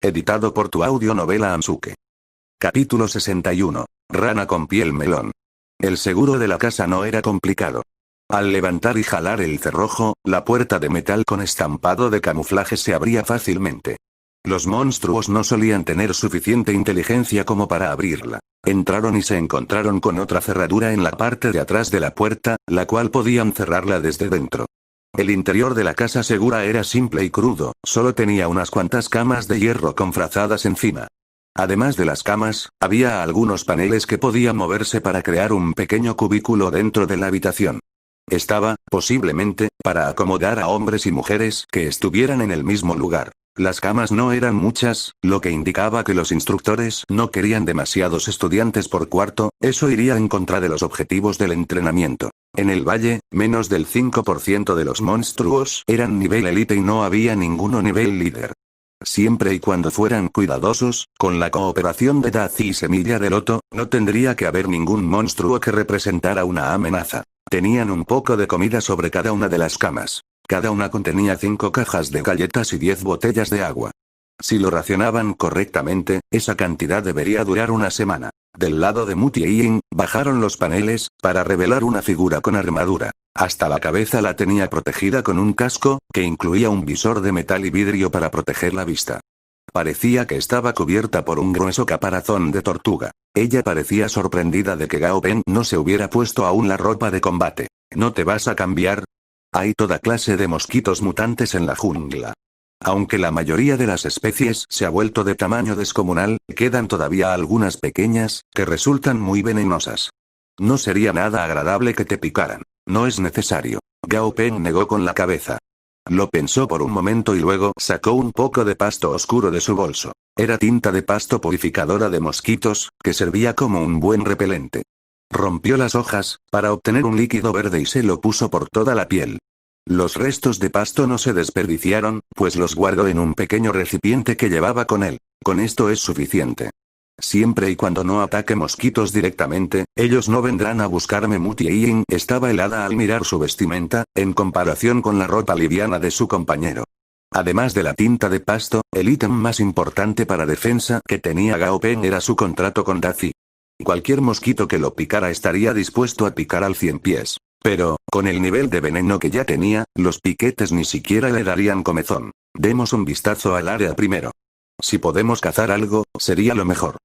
Editado por tu audionovela Ansuke. Capítulo 61. Rana con piel melón. El seguro de la casa no era complicado. Al levantar y jalar el cerrojo, la puerta de metal con estampado de camuflaje se abría fácilmente. Los monstruos no solían tener suficiente inteligencia como para abrirla. Entraron y se encontraron con otra cerradura en la parte de atrás de la puerta, la cual podían cerrarla desde dentro. El interior de la casa segura era simple y crudo, solo tenía unas cuantas camas de hierro con frazadas encima. Además de las camas, había algunos paneles que podían moverse para crear un pequeño cubículo dentro de la habitación. Estaba, posiblemente, para acomodar a hombres y mujeres que estuvieran en el mismo lugar. Las camas no eran muchas, lo que indicaba que los instructores no querían demasiados estudiantes por cuarto, eso iría en contra de los objetivos del entrenamiento. En el valle, menos del 5% de los monstruos eran nivel élite y no había ninguno nivel líder. Siempre y cuando fueran cuidadosos, con la cooperación de Dazi y Semilla de Loto, no tendría que haber ningún monstruo que representara una amenaza. Tenían un poco de comida sobre cada una de las camas. Cada una contenía 5 cajas de galletas y 10 botellas de agua. Si lo racionaban correctamente, esa cantidad debería durar una semana. Del lado de Mutie Yin, bajaron los paneles, para revelar una figura con armadura. Hasta la cabeza la tenía protegida con un casco, que incluía un visor de metal y vidrio para proteger la vista. Parecía que estaba cubierta por un grueso caparazón de tortuga. Ella parecía sorprendida de que Gao Peng no se hubiera puesto aún la ropa de combate. ¿No te vas a cambiar? Hay toda clase de mosquitos mutantes en la jungla. Aunque la mayoría de las especies se ha vuelto de tamaño descomunal, quedan todavía algunas pequeñas, que resultan muy venenosas. No sería nada agradable que te picaran. No es necesario. Gao Peng negó con la cabeza. Lo pensó por un momento y luego sacó un poco de pasto oscuro de su bolso. Era tinta de pasto purificadora de mosquitos, que servía como un buen repelente. Rompió las hojas, para obtener un líquido verde y se lo puso por toda la piel. Los restos de pasto no se desperdiciaron, pues los guardó en un pequeño recipiente que llevaba con él. Con esto es suficiente. Siempre y cuando no ataque mosquitos directamente, ellos no vendrán a buscarme. Mutie Yin estaba helada al mirar su vestimenta, en comparación con la ropa liviana de su compañero. Además de la tinta de pasto, el ítem más importante para defensa que tenía Gao Peng era su contrato con Dazi. Cualquier mosquito que lo picara estaría dispuesto a picar al 100 pies. Pero, con el nivel de veneno que ya tenía, los piquetes ni siquiera le darían comezón. Demos un vistazo al área primero. Si podemos cazar algo, sería lo mejor.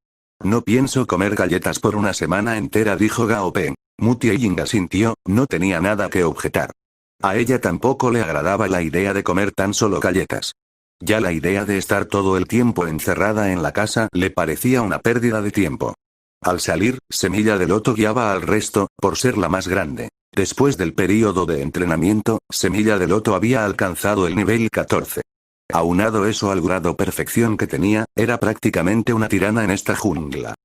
No pienso comer galletas por una semana entera, dijo Gao Peng. Mutie Yin asintió, no tenía nada que objetar. A ella tampoco le agradaba la idea de comer tan solo galletas. Ya la idea de estar todo el tiempo encerrada en la casa le parecía una pérdida de tiempo. Al salir, Semilla de Loto guiaba al resto, por ser la más grande. Después del período de entrenamiento, Semilla de Loto había alcanzado el nivel 14. Aunado eso al grado perfección que tenía, era prácticamente una tirana en esta jungla.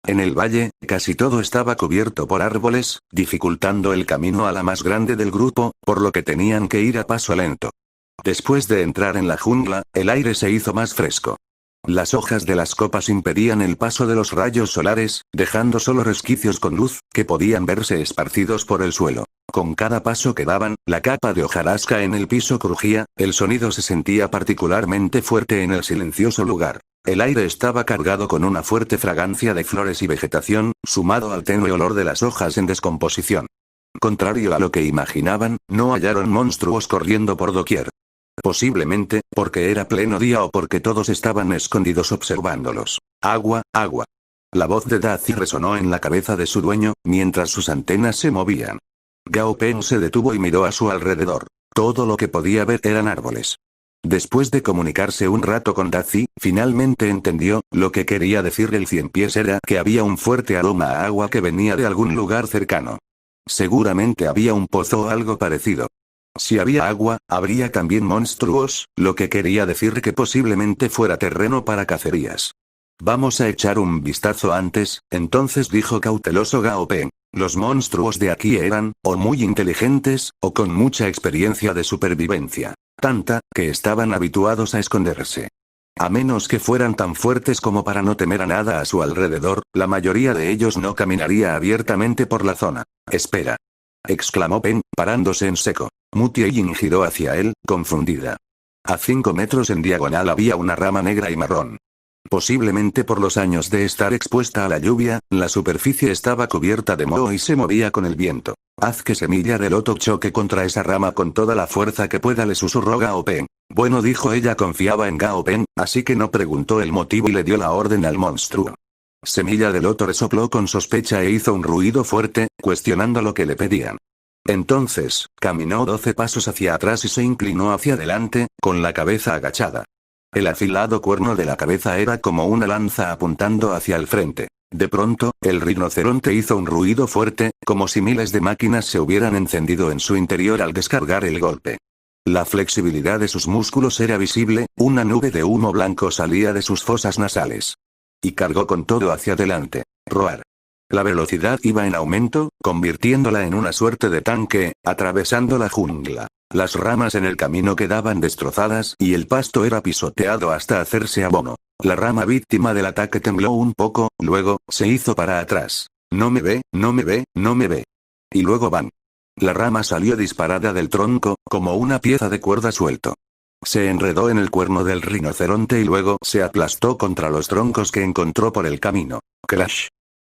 En el valle, casi todo estaba cubierto por árboles, dificultando el camino a la más grande del grupo, por lo que tenían que ir a paso lento. Después de entrar en la jungla, el aire se hizo más fresco. Las hojas de las copas impedían el paso de los rayos solares, dejando solo resquicios con luz, que podían verse esparcidos por el suelo. Con cada paso que daban, la capa de hojarasca en el piso crujía, el sonido se sentía particularmente fuerte en el silencioso lugar. El aire estaba cargado con una fuerte fragancia de flores y vegetación, sumado al tenue olor de las hojas en descomposición. Contrario a lo que imaginaban, no hallaron monstruos corriendo por doquier. Posiblemente, porque era pleno día o porque todos estaban escondidos observándolos. Agua, agua. La voz de Dazi resonó en la cabeza de su dueño, mientras sus antenas se movían. Gao Peng se detuvo y miró a su alrededor. Todo lo que podía ver eran árboles. Después de comunicarse un rato con Dazi, finalmente entendió, lo que quería decir el 100 pies era que había un fuerte aroma a agua que venía de algún lugar cercano. Seguramente había un pozo o algo parecido. Si había agua, habría también monstruos, lo que quería decir que posiblemente fuera terreno para cacerías. Vamos a echar un vistazo antes, entonces dijo cauteloso Gao Peng. Los monstruos de aquí eran, o muy inteligentes, o con mucha experiencia de supervivencia. Tanta, que estaban habituados a esconderse. A menos que fueran tan fuertes como para no temer a nada a su alrededor, la mayoría de ellos no caminaría abiertamente por la zona. Espera. Exclamó Peng, parándose en seco. Mutie Yin giró hacia él, confundida. A 5 metros en diagonal había una rama negra y marrón. Posiblemente por los años de estar expuesta a la lluvia, la superficie estaba cubierta de moho y se movía con el viento. Haz que Semilla de Loto choque contra esa rama con toda la fuerza que pueda, le susurró Gao Peng. Bueno, dijo ella, confiaba en Gao Peng, así que no preguntó el motivo y le dio la orden al monstruo. Semilla de Loto resopló con sospecha e hizo un ruido fuerte, cuestionando lo que le pedían. Entonces, caminó 12 pasos hacia atrás y se inclinó hacia adelante, con la cabeza agachada. El afilado cuerno de la cabeza era como una lanza apuntando hacia el frente. De pronto, el rinoceronte hizo un ruido fuerte, como si miles de máquinas se hubieran encendido en su interior al descargar el golpe. La flexibilidad de sus músculos era visible, una nube de humo blanco salía de sus fosas nasales. Y cargó con todo hacia adelante. Roar. La velocidad iba en aumento, convirtiéndola en una suerte de tanque, atravesando la jungla. Las ramas en el camino quedaban destrozadas y el pasto era pisoteado hasta hacerse abono. La rama víctima del ataque tembló un poco, luego, se hizo para atrás. No me ve, no me ve, no me ve. Y luego van. La rama salió disparada del tronco, como una pieza de cuerda suelto. Se enredó en el cuerno del rinoceronte y luego se aplastó contra los troncos que encontró por el camino. Crash.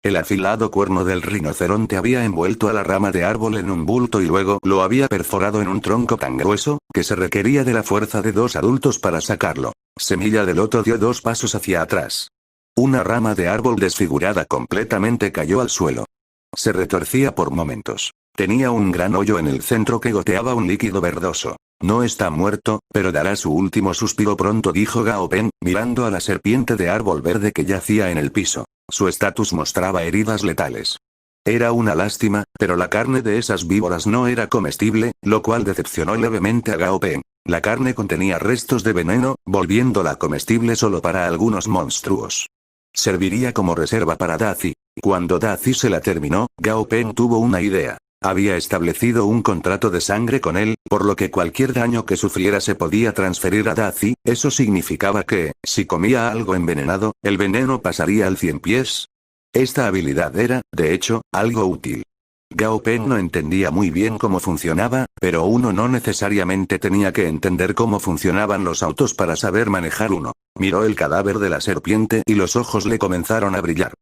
El afilado cuerno del rinoceronte había envuelto a la rama de árbol en un bulto y luego lo había perforado en un tronco tan grueso, que se requería de la fuerza de 2 adultos para sacarlo. Semilla de Loto dio 2 pasos hacia atrás. Una rama de árbol desfigurada completamente cayó al suelo. Se retorcía por momentos. Tenía un gran hoyo en el centro que goteaba un líquido verdoso. No está muerto, pero dará su último suspiro pronto, dijo Gao Peng, mirando a la serpiente de árbol verde que yacía en el piso. Su estatus mostraba heridas letales. Era una lástima, pero la carne de esas víboras no era comestible, lo cual decepcionó levemente a Gao Peng. La carne contenía restos de veneno, volviéndola comestible solo para algunos monstruos. Serviría como reserva para Dazi. Cuando Dazi se la terminó, Gao Peng tuvo una idea. Había establecido un contrato de sangre con él, por lo que cualquier daño que sufriera se podía transferir a Dazi. Eso significaba que, si comía algo envenenado, el veneno pasaría al 100 pies. Esta habilidad era, de hecho, algo útil. Gao Peng no entendía muy bien cómo funcionaba, pero uno no necesariamente tenía que entender cómo funcionaban los autos para saber manejar uno. Miró el cadáver de la serpiente y los ojos le comenzaron a brillar.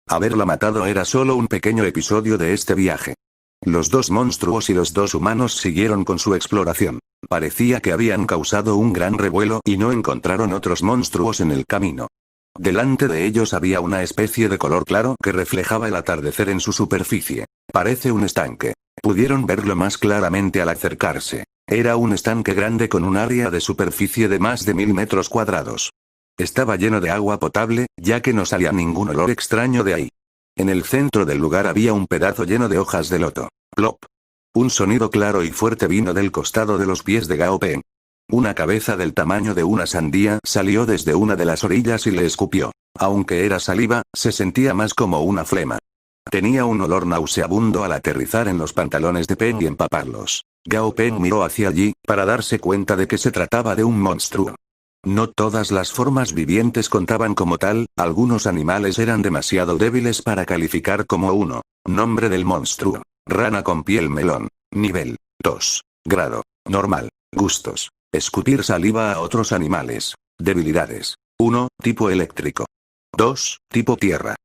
Haberla matado era solo un pequeño episodio de este viaje. Los 2 monstruos y los 2 humanos siguieron con su exploración. Parecía que habían causado un gran revuelo y no encontraron otros monstruos en el camino. Delante de ellos había una especie de color claro que reflejaba el atardecer en su superficie. Parece un estanque. Pudieron verlo más claramente al acercarse. Era un estanque grande con un área de superficie de más de 1000 metros cuadrados. Estaba lleno de agua potable, ya que no salía ningún olor extraño de ahí. En el centro del lugar había un pedazo lleno de hojas de loto. Plop. Un sonido claro y fuerte vino del costado de los pies de Gao Peng. Una cabeza del tamaño de una sandía salió desde una de las orillas y le escupió. Aunque era saliva, se sentía más como una flema. Tenía un olor nauseabundo al aterrizar en los pantalones de Peng y empaparlos. Gao Peng miró hacia allí, para darse cuenta de que se trataba de un monstruo. No todas las formas vivientes contaban como tal, algunos animales eran demasiado débiles para calificar como uno. Nombre del monstruo. Rana con piel melón. Nivel 2. Grado. Normal. Gustos. Escupir saliva a otros animales. Debilidades. 1. Tipo eléctrico. 2. Tipo tierra.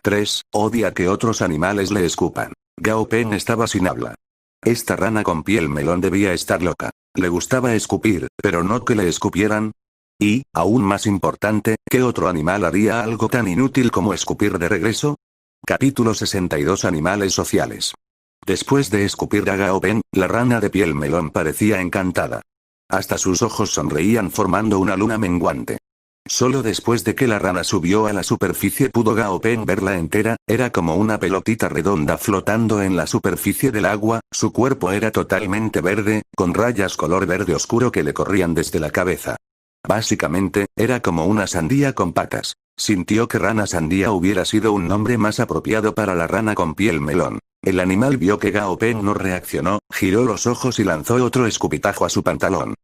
3. Odia que otros animales le escupan. Gao Peng estaba sin habla. Esta rana con piel melón debía estar loca. Le gustaba escupir, pero no que le escupieran. Y, aún más importante, ¿qué otro animal haría algo tan inútil como escupir de regreso? Capítulo 62. Animales sociales. Después de escupir a Gao Peng, la rana de piel melón parecía encantada. Hasta sus ojos sonreían formando una luna menguante. Solo después de que la rana subió a la superficie pudo Gao Peng verla entera, era como una pelotita redonda flotando en la superficie del agua, su cuerpo era totalmente verde, con rayas color verde oscuro que le corrían desde la cabeza. Básicamente, era como una sandía con patas. Sintió que rana sandía hubiera sido un nombre más apropiado para la rana con piel melón. El animal vio que Gao Peng no reaccionó, giró los ojos y lanzó otro escupitajo a su pantalón.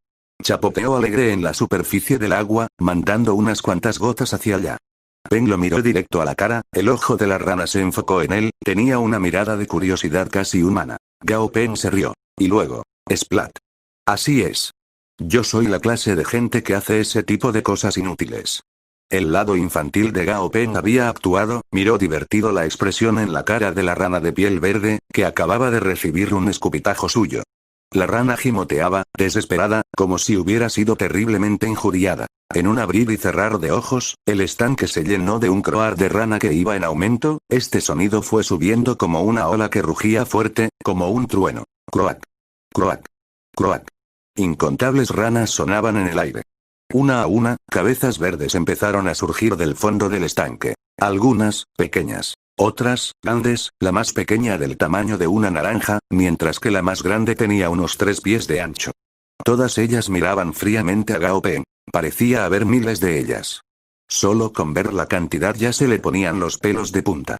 Chapoteó alegre en la superficie del agua, mandando unas cuantas gotas hacia allá. Peng lo miró directo a la cara, el ojo de la rana se enfocó en él, tenía una mirada de curiosidad casi humana. Gao Peng se rió. Y luego, splat. Así es. Yo soy la clase de gente que hace ese tipo de cosas inútiles. El lado infantil de Gao Peng había actuado, miró divertido la expresión en la cara de la rana de piel verde, que acababa de recibir un escupitajo suyo. La rana gimoteaba, desesperada, como si hubiera sido terriblemente injuriada. En un abrir y cerrar de ojos, el estanque se llenó de un croar de rana que iba en aumento, este sonido fue subiendo como una ola que rugía fuerte, como un trueno. Croac. Croac. Croac. Incontables ranas sonaban en el aire. Una a una, cabezas verdes empezaron a surgir del fondo del estanque. Algunas, pequeñas. Otras, grandes, la más pequeña del tamaño de una naranja, mientras que la más grande tenía unos 3 pies de ancho. Todas ellas miraban fríamente a Gao Peng. Parecía haber miles de ellas. Solo con ver la cantidad ya se le ponían los pelos de punta.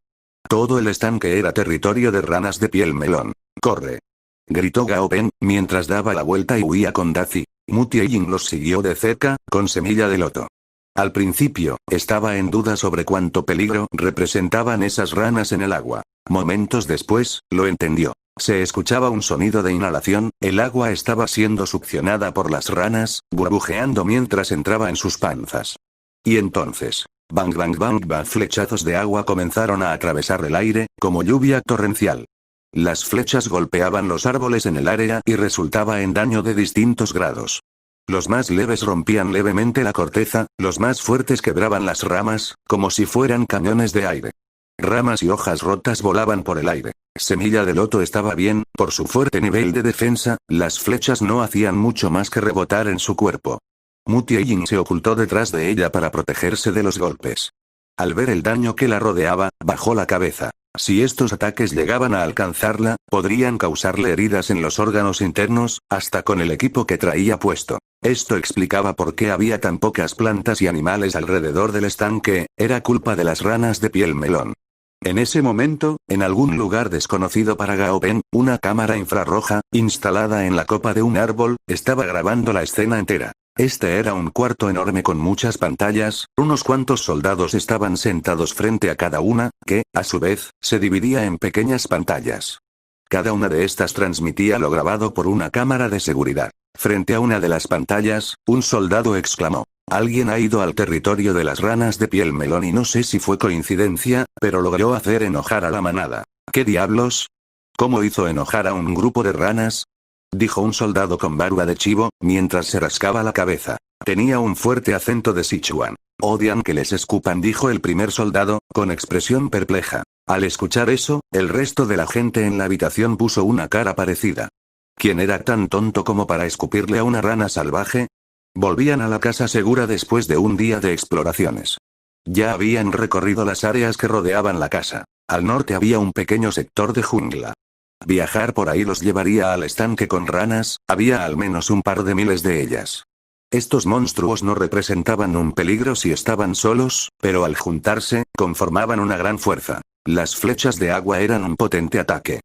Todo el estanque era territorio de ranas de piel melón. ¡Corre!, gritó Gao Peng, mientras daba la vuelta y huía con Dazi. Mu Tianyin los siguió de cerca, con Semilla de Loto. Al principio, estaba en duda sobre cuánto peligro representaban esas ranas en el agua. Momentos después, lo entendió. Se escuchaba un sonido de inhalación, el agua estaba siendo succionada por las ranas, burbujeando mientras entraba en sus panzas. Y entonces, bang bang bang bang, flechazos de agua comenzaron a atravesar el aire, como lluvia torrencial. Las flechas golpeaban los árboles en el área y resultaba en daño de distintos grados. Los más leves rompían levemente la corteza, los más fuertes quebraban las ramas, como si fueran cañones de aire. Ramas y hojas rotas volaban por el aire. Semilla de Loto estaba bien, por su fuerte nivel de defensa, las flechas no hacían mucho más que rebotar en su cuerpo. Mu Tianyin se ocultó detrás de ella para protegerse de los golpes. Al ver el daño que la rodeaba, bajó la cabeza. Si estos ataques llegaban a alcanzarla, podrían causarle heridas en los órganos internos, hasta con el equipo que traía puesto. Esto explicaba por qué había tan pocas plantas y animales alrededor del estanque, era culpa de las ranas de piel melón. En ese momento, en algún lugar desconocido para Gao Peng, una cámara infrarroja, instalada en la copa de un árbol, estaba grabando la escena entera. Este era un cuarto enorme con muchas pantallas, unos cuantos soldados estaban sentados frente a cada una, que, a su vez, se dividía en pequeñas pantallas. Cada una de estas transmitía lo grabado por una cámara de seguridad. Frente a una de las pantallas, un soldado exclamó: «Alguien ha ido al territorio de las ranas de piel melón y no sé si fue coincidencia, pero logró hacer enojar a la manada». «¿Qué diablos? ¿Cómo hizo enojar a un grupo de ranas?», dijo un soldado con barba de chivo, mientras se rascaba la cabeza. Tenía un fuerte acento de Sichuan. «Odian que les escupan», dijo el primer soldado, con expresión perpleja. Al escuchar eso, el resto de la gente en la habitación puso una cara parecida. ¿Quién era tan tonto como para escupirle a una rana salvaje? Volvían a la casa segura después de un día de exploraciones. Ya habían recorrido las áreas que rodeaban la casa. Al norte había un pequeño sector de jungla. Viajar por ahí los llevaría al estanque con ranas, había al menos un par de miles de ellas. Estos monstruos no representaban un peligro si estaban solos, pero al juntarse, conformaban una gran fuerza. Las flechas de agua eran un potente ataque.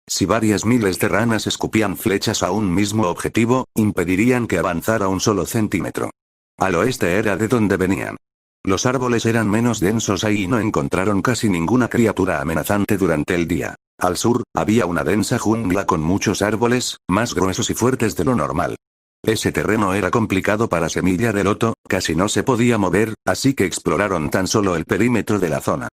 Si varias miles de ranas escupían flechas a un mismo objetivo, impedirían que avanzara un solo centímetro. Al oeste era de donde venían. Los árboles eran menos densos ahí y no encontraron casi ninguna criatura amenazante durante el día. Al sur, había una densa jungla con muchos árboles, más gruesos y fuertes de lo normal. Ese terreno era complicado para Semilla de Loto, casi no se podía mover, así que exploraron tan solo el perímetro de la zona.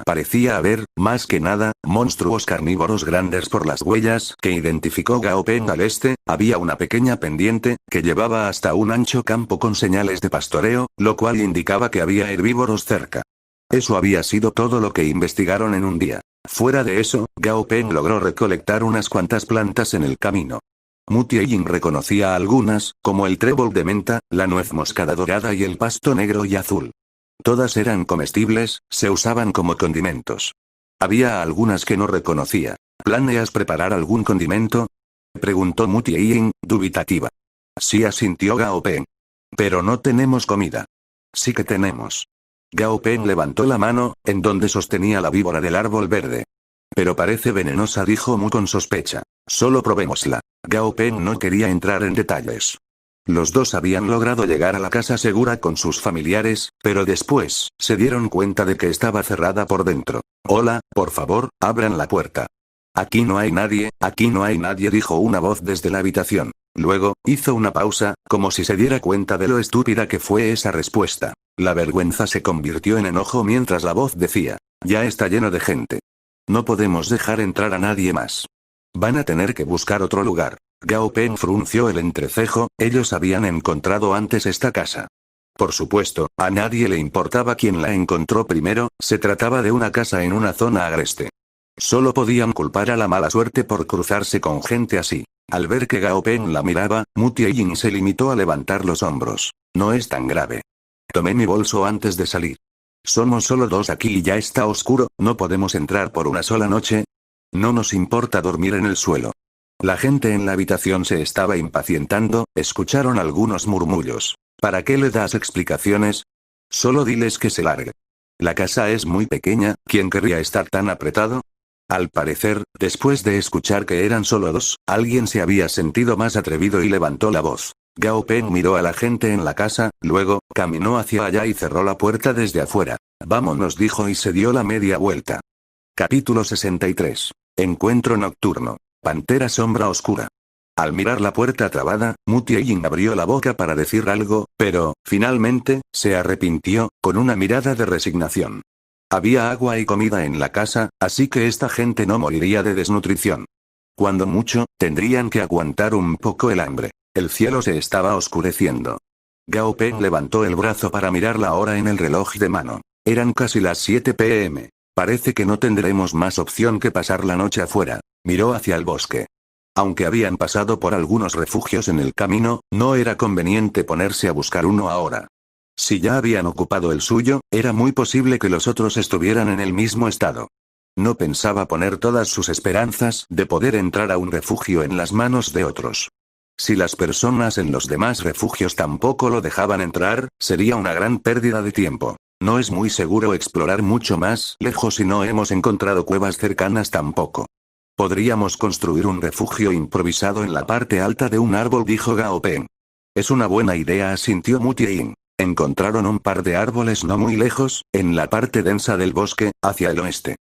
Parecía haber, más que nada, monstruos carnívoros grandes por las huellas que identificó Gao Peng al este, había una pequeña pendiente, que llevaba hasta un ancho campo con señales de pastoreo, lo cual indicaba que había herbívoros cerca. Eso había sido todo lo que investigaron en un día. Fuera de eso, Gao Peng logró recolectar unas cuantas plantas en el camino. Mu Tianyin reconocía algunas, como el trébol de menta, la nuez moscada dorada y el pasto negro y azul. Todas eran comestibles, se usaban como condimentos. Había algunas que no reconocía. ¿Planeas preparar algún condimento?, preguntó Mu Tianyin, dubitativa. Sí, asintió Gao Peng. Pero no tenemos comida. Sí que tenemos. Gao Peng levantó la mano, en donde sostenía la víbora del árbol verde. Pero parece venenosa, dijo Mu con sospecha. Solo probémosla. Gao Peng no quería entrar en detalles. Los dos habían logrado llegar a la casa segura con sus familiares, pero después, se dieron cuenta de que estaba cerrada por dentro. Hola, por favor, abran la puerta. Aquí no hay nadie, dijo una voz desde la habitación. Luego, hizo una pausa, como si se diera cuenta de lo estúpida que fue esa respuesta. La vergüenza se convirtió en enojo mientras la voz decía: ya está lleno de gente. No podemos dejar entrar a nadie más. Van a tener que buscar otro lugar. Gao Peng frunció el entrecejo, ellos habían encontrado antes esta casa. Por supuesto, a nadie le importaba quién la encontró primero, se trataba de una casa en una zona agreste. Solo podían culpar a la mala suerte por cruzarse con gente así. Al ver que Gao Peng la miraba, Mu Tianyin se limitó a levantar los hombros. No es tan grave. Tomé mi bolso antes de salir. Somos solo dos aquí y ya está oscuro, ¿no podemos entrar por una sola noche? No nos importa dormir en el suelo. La gente en la habitación se estaba impacientando, escucharon algunos murmullos. ¿Para qué le das explicaciones? Solo diles que se largue. La casa es muy pequeña, ¿quién querría estar tan apretado? Al parecer, después de escuchar que eran solo dos, alguien se había sentido más atrevido y levantó la voz. Gao Peng miró a la gente en la casa, luego, caminó hacia allá y cerró la puerta desde afuera. Vámonos, dijo y se dio la media vuelta. Capítulo 63. Encuentro nocturno. Pantera sombra oscura. Al mirar la puerta trabada, Mu Tianyin abrió la boca para decir algo, pero, finalmente, se arrepintió, con una mirada de resignación. Había agua y comida en la casa, así que esta gente no moriría de desnutrición. Cuando mucho, tendrían que aguantar un poco el hambre. El cielo se estaba oscureciendo. Gao Peng levantó el brazo para mirar la hora en el reloj de mano. Eran casi las 7 p.m. Parece que no tendremos más opción que pasar la noche afuera. Miró hacia el bosque. Aunque habían pasado por algunos refugios en el camino, no era conveniente ponerse a buscar uno ahora. Si ya habían ocupado el suyo, era muy posible que los otros estuvieran en el mismo estado. No pensaba poner todas sus esperanzas de poder entrar a un refugio en las manos de otros. Si las personas en los demás refugios tampoco lo dejaban entrar, sería una gran pérdida de tiempo. No es muy seguro explorar mucho más lejos y no hemos encontrado cuevas cercanas tampoco. Podríamos construir un refugio improvisado en la parte alta de un árbol, dijo Gao Peng. Es una buena idea, asintió Mu Tianyin. Encontraron un par de árboles no muy lejos, en la parte densa del bosque, hacia el oeste.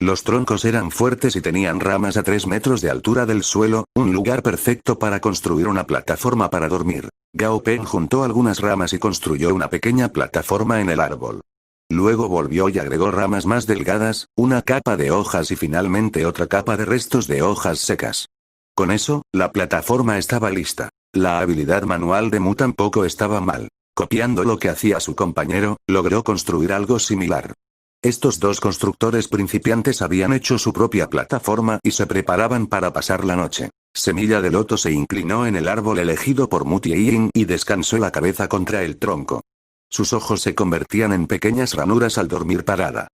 Los troncos eran fuertes y tenían ramas a 3 metros de altura del suelo, un lugar perfecto para construir una plataforma para dormir. Gao Peng juntó algunas ramas y construyó una pequeña plataforma en el árbol. Luego volvió y agregó ramas más delgadas, una capa de hojas y finalmente otra capa de restos de hojas secas. Con eso, la plataforma estaba lista. La habilidad manual de Mu tampoco estaba mal. Copiando lo que hacía su compañero, logró construir algo similar. Estos dos constructores principiantes habían hecho su propia plataforma y se preparaban para pasar la noche. Semilla de loto se inclinó en el árbol elegido por Mu Tianyin y descansó la cabeza contra el tronco. Sus ojos se convertían en pequeñas ranuras al dormir parada.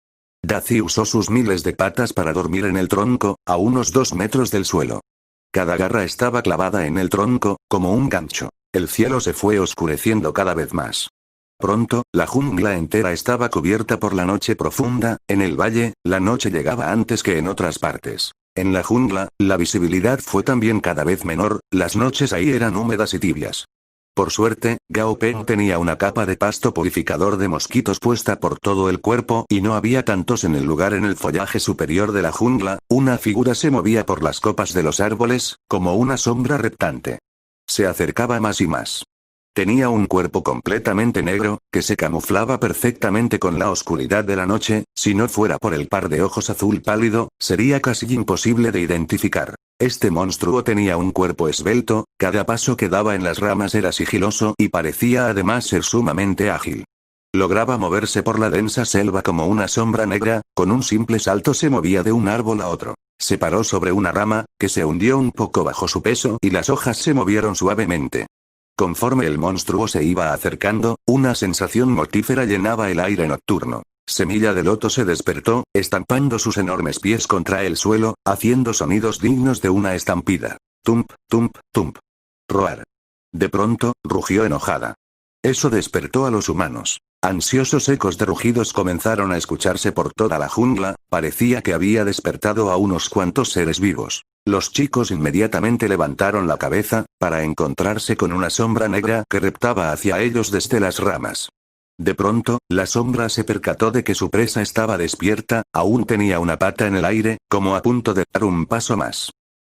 Daci usó sus miles de patas para dormir en el tronco, a unos 2 metros del suelo. Cada garra estaba clavada en el tronco, como un gancho. El cielo se fue oscureciendo cada vez más. Pronto, la jungla entera estaba cubierta por la noche profunda. En el valle, la noche llegaba antes que en otras partes. En la jungla, la visibilidad fue también cada vez menor, las noches ahí eran húmedas y tibias. Por suerte, Gao Peng tenía una capa de pasto purificador de mosquitos puesta por todo el cuerpo y no había tantos en el lugar. En el follaje superior de la jungla, una figura se movía por las copas de los árboles, como una sombra reptante. Se acercaba más y más. Tenía un cuerpo completamente negro, que se camuflaba perfectamente con la oscuridad de la noche. Si no fuera por el par de ojos azul pálido, sería casi imposible de identificar. Este monstruo tenía un cuerpo esbelto, cada paso que daba en las ramas era sigiloso y parecía además ser sumamente ágil. Lograba moverse por la densa selva como una sombra negra, con un simple salto se movía de un árbol a otro. Se paró sobre una rama, que se hundió un poco bajo su peso y las hojas se movieron suavemente. Conforme el monstruo se iba acercando, una sensación mortífera llenaba el aire nocturno. Semilla de loto se despertó, estampando sus enormes pies contra el suelo, haciendo sonidos dignos de una estampida. Tump, tump, tump. Roar. De pronto, rugió enojada. Eso despertó a los humanos. Ansiosos ecos de rugidos comenzaron a escucharse por toda la jungla, parecía que había despertado a unos cuantos seres vivos. Los chicos inmediatamente levantaron la cabeza, para encontrarse con una sombra negra que reptaba hacia ellos desde las ramas. De pronto, la sombra se percató de que su presa estaba despierta, aún tenía una pata en el aire, como a punto de dar un paso más.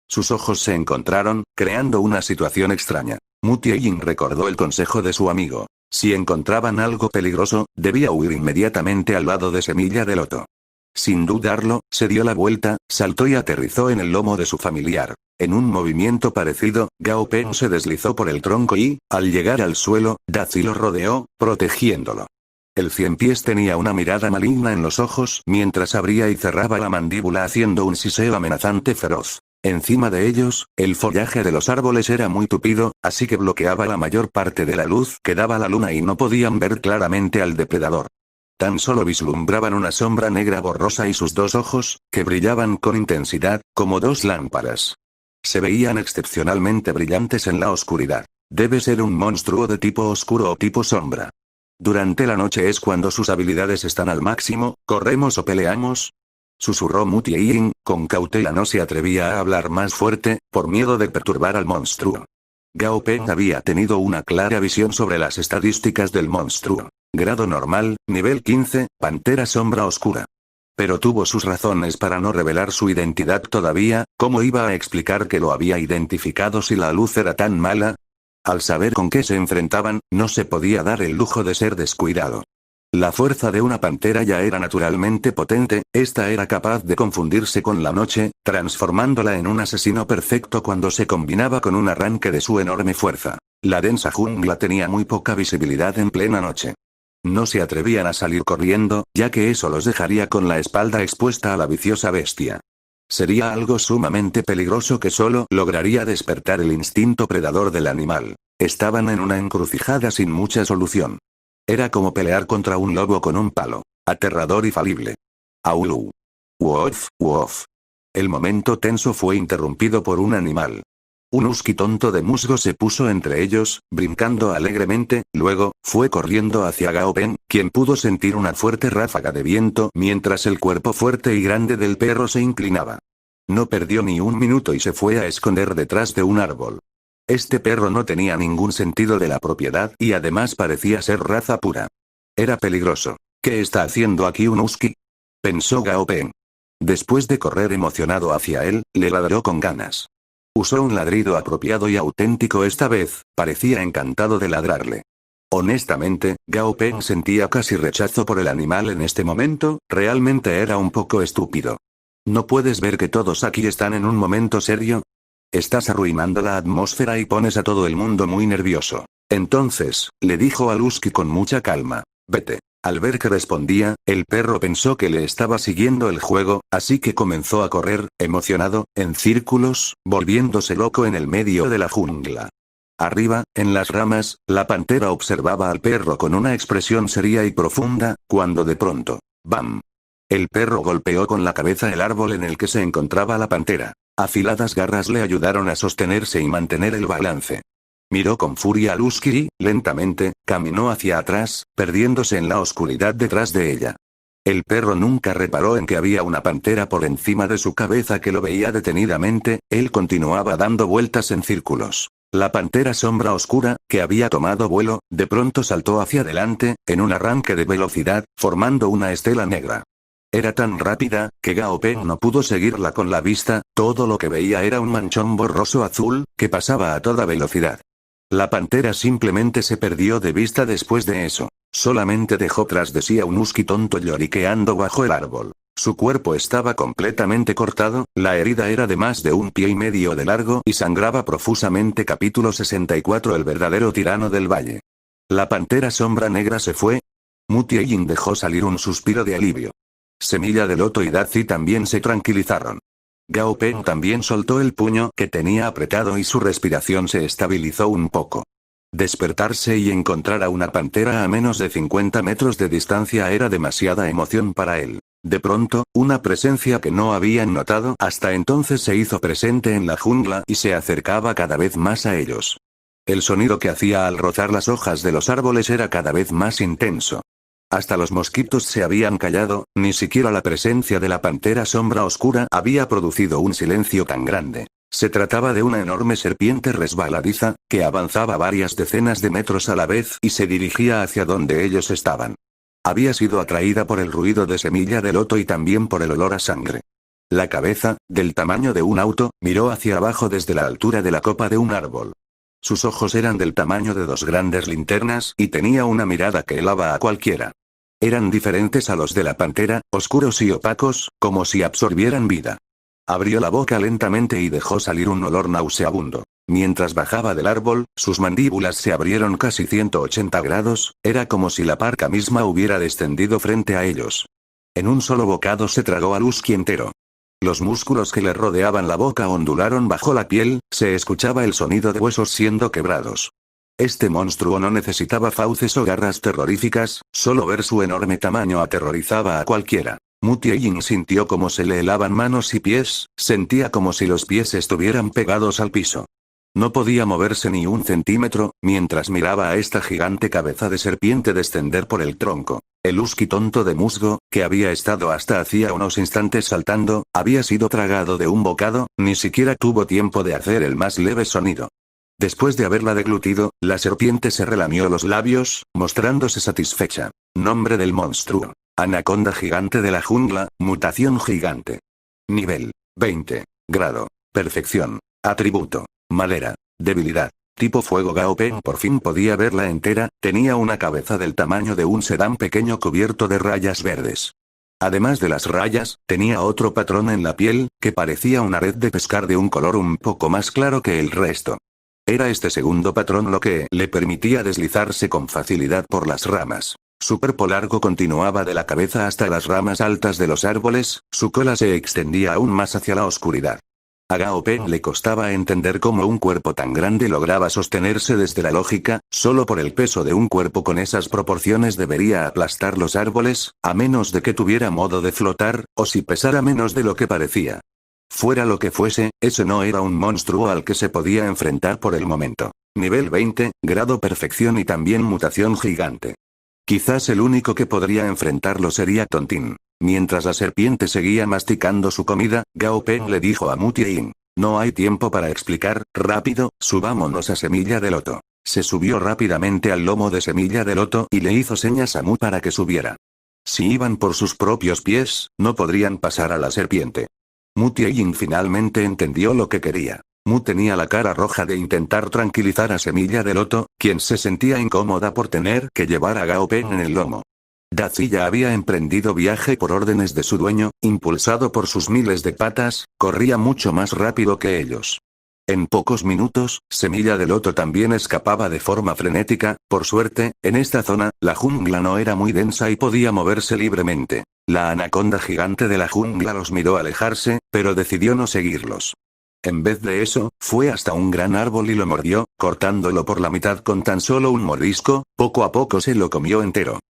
Sus ojos se encontraron, creando una situación extraña. Mu Tianyin recordó el consejo de su amigo. Si encontraban algo peligroso, debía huir inmediatamente al lado de Semilla de Loto. Sin dudarlo, se dio la vuelta, saltó y aterrizó en el lomo de su familiar. En un movimiento parecido, Gao Peng se deslizó por el tronco y, al llegar al suelo, Dazi lo rodeó, protegiéndolo. El ciempiés tenía una mirada maligna en los ojos mientras abría y cerraba la mandíbula haciendo un siseo amenazante feroz. Encima de ellos, el follaje de los árboles era muy tupido, así que bloqueaba la mayor parte de la luz que daba la luna y no podían ver claramente al depredador. Tan solo vislumbraban una sombra negra borrosa y sus dos ojos, que brillaban con intensidad, como dos lámparas. Se veían excepcionalmente brillantes en la oscuridad. Debe ser un monstruo de tipo oscuro o tipo sombra. Durante la noche es cuando sus habilidades están al máximo, ¿corremos o peleamos? Susurró Mu Tianyin, con cautela no se atrevía a hablar más fuerte, por miedo de perturbar al monstruo. Gao Peng había tenido una clara visión sobre las estadísticas del monstruo. Grado normal, nivel 15, Pantera Sombra Oscura. Pero tuvo sus razones para no revelar su identidad todavía, ¿cómo iba a explicar que lo había identificado si la luz era tan mala? Al saber con qué se enfrentaban, no se podía dar el lujo de ser descuidado. La fuerza de una pantera ya era naturalmente potente, esta era capaz de confundirse con la noche, transformándola en un asesino perfecto cuando se combinaba con un arranque de su enorme fuerza. La densa jungla tenía muy poca visibilidad en plena noche. No se atrevían a salir corriendo, ya que eso los dejaría con la espalda expuesta a la viciosa bestia. Sería algo sumamente peligroso que solo lograría despertar el instinto predador del animal. Estaban en una encrucijada sin mucha solución. Era como pelear contra un lobo con un palo. Aterrador y falible. Aulu. Wof, wof. El momento tenso fue interrumpido por un animal. Un husky tonto de musgo se puso entre ellos, brincando alegremente, luego, fue corriendo hacia Gao Peng, quien pudo sentir una fuerte ráfaga de viento mientras el cuerpo fuerte y grande del perro se inclinaba. No perdió ni un minuto y se fue a esconder detrás de un árbol. Este perro no tenía ningún sentido de la propiedad y además parecía ser raza pura. Era peligroso. ¿Qué está haciendo aquí un husky?, pensó Gao Peng. Después de correr emocionado hacia él, le ladró con ganas. Usó un ladrido apropiado y auténtico esta vez, parecía encantado de ladrarle. Honestamente, Gao Peng sentía casi rechazo por el animal en este momento, realmente era un poco estúpido. ¿No puedes ver que todos aquí están en un momento serio? Estás arruinando la atmósfera y pones a todo el mundo muy nervioso. Entonces, le dijo al husky con mucha calma, vete. Al ver que respondía, el perro pensó que le estaba siguiendo el juego, así que comenzó a correr, emocionado, en círculos, volviéndose loco en el medio de la jungla. Arriba, en las ramas, la pantera observaba al perro con una expresión seria y profunda, cuando de pronto, ¡bam! El perro golpeó con la cabeza el árbol en el que se encontraba la pantera. Afiladas garras le ayudaron a sostenerse y mantener el balance. Miró con furia al husky y, lentamente, caminó hacia atrás, perdiéndose en la oscuridad detrás de ella. El perro nunca reparó en que había una pantera por encima de su cabeza que lo veía detenidamente, él continuaba dando vueltas en círculos. La pantera sombra oscura, que había tomado vuelo, de pronto saltó hacia adelante, en un arranque de velocidad, formando una estela negra. Era tan rápida, que Gao Peng no pudo seguirla con la vista, todo lo que veía era un manchón borroso azul, que pasaba a toda velocidad. La pantera simplemente se perdió de vista después de eso. Solamente dejó tras de sí a un husky tonto lloriqueando bajo el árbol. Su cuerpo estaba completamente cortado, la herida era de más de 1,5 pies de largo y sangraba profusamente. Capítulo 64. El verdadero tirano del valle. La pantera sombra negra se fue. Mu Tianyin dejó salir un suspiro de alivio. Semilla de Loto y Dazi también se tranquilizaron. Gao Peng también soltó el puño que tenía apretado y su respiración se estabilizó un poco. Despertarse y encontrar a una pantera a menos de 50 metros de distancia era demasiada emoción para él. De pronto, una presencia que no habían notado hasta entonces se hizo presente en la jungla y se acercaba cada vez más a ellos. El sonido que hacía al rozar las hojas de los árboles era cada vez más intenso. Hasta los mosquitos se habían callado, ni siquiera la presencia de la pantera sombra oscura había producido un silencio tan grande. Se trataba de una enorme serpiente resbaladiza, que avanzaba varias decenas de metros a la vez y se dirigía hacia donde ellos estaban. Había sido atraída por el ruido de Semilla de Loto y también por el olor a sangre. La cabeza, del tamaño de un auto, miró hacia abajo desde la altura de la copa de un árbol. Sus ojos eran del tamaño de dos grandes linternas y tenía una mirada que helaba a cualquiera. Eran diferentes a los de la pantera, oscuros y opacos, como si absorbieran vida. Abrió la boca lentamente y dejó salir un olor nauseabundo. Mientras bajaba del árbol, sus mandíbulas se abrieron casi 180 grados, era como si la parca misma hubiera descendido frente a ellos. En un solo bocado se tragó al husky entero. Los músculos que le rodeaban la boca ondularon bajo la piel, se escuchaba el sonido de huesos siendo quebrados. Este monstruo no necesitaba fauces o garras terroríficas, solo ver su enorme tamaño aterrorizaba a cualquiera. Mu Tianyin sintió como se le helaban manos y pies, sentía como si los pies estuvieran pegados al piso. No podía moverse ni un centímetro, mientras miraba a esta gigante cabeza de serpiente descender por el tronco. El husky tonto de musgo, que había estado hasta hacía unos instantes saltando, había sido tragado de un bocado, ni siquiera tuvo tiempo de hacer el más leve sonido. Después de haberla deglutido, la serpiente se relamió los labios, mostrándose satisfecha. Nombre del monstruo: anaconda gigante de la jungla, mutación gigante. Nivel: 20. Grado: perfección. Atributo: madera. Debilidad: tipo fuego. Gao Peng por fin podía verla entera, tenía una cabeza del tamaño de un sedán pequeño cubierto de rayas verdes. Además de las rayas, tenía otro patrón en la piel, que parecía una red de pescar de un color un poco más claro que el resto. Era este segundo patrón lo que le permitía deslizarse con facilidad por las ramas. Su cuerpo largo continuaba de la cabeza hasta las ramas altas de los árboles, su cola se extendía aún más hacia la oscuridad. A Gao Peng le costaba entender cómo un cuerpo tan grande lograba sostenerse desde la lógica, solo por el peso de un cuerpo con esas proporciones debería aplastar los árboles, a menos de que tuviera modo de flotar, o si pesara menos de lo que parecía. Fuera lo que fuese, ese no era un monstruo al que se podía enfrentar por el momento. Nivel 20, grado perfección y también mutación gigante. Quizás el único que podría enfrentarlo sería Tontín. Mientras la serpiente seguía masticando su comida, Gao Peng le dijo a Mu Tianyin: no hay tiempo para explicar, rápido, subámonos a Semilla de Loto. Se subió rápidamente al lomo de Semilla de Loto y le hizo señas a Mu para que subiera. Si iban por sus propios pies, no podrían pasar a la serpiente. Mu Tianyin finalmente entendió lo que quería. Mu tenía la cara roja de intentar tranquilizar a Semilla de Loto, quien se sentía incómoda por tener que llevar a Gao Peng en el lomo. Dazi ya había emprendido viaje por órdenes de su dueño, impulsado por sus miles de patas, corría mucho más rápido que ellos. En pocos minutos, Semilla de Loto también escapaba de forma frenética. Por suerte, en esta zona, la jungla no era muy densa y podía moverse libremente. La anaconda gigante de la jungla los miró alejarse, pero decidió no seguirlos. En vez de eso, fue hasta un gran árbol y lo mordió, cortándolo por la mitad con tan solo un mordisco. Poco a poco se lo comió entero.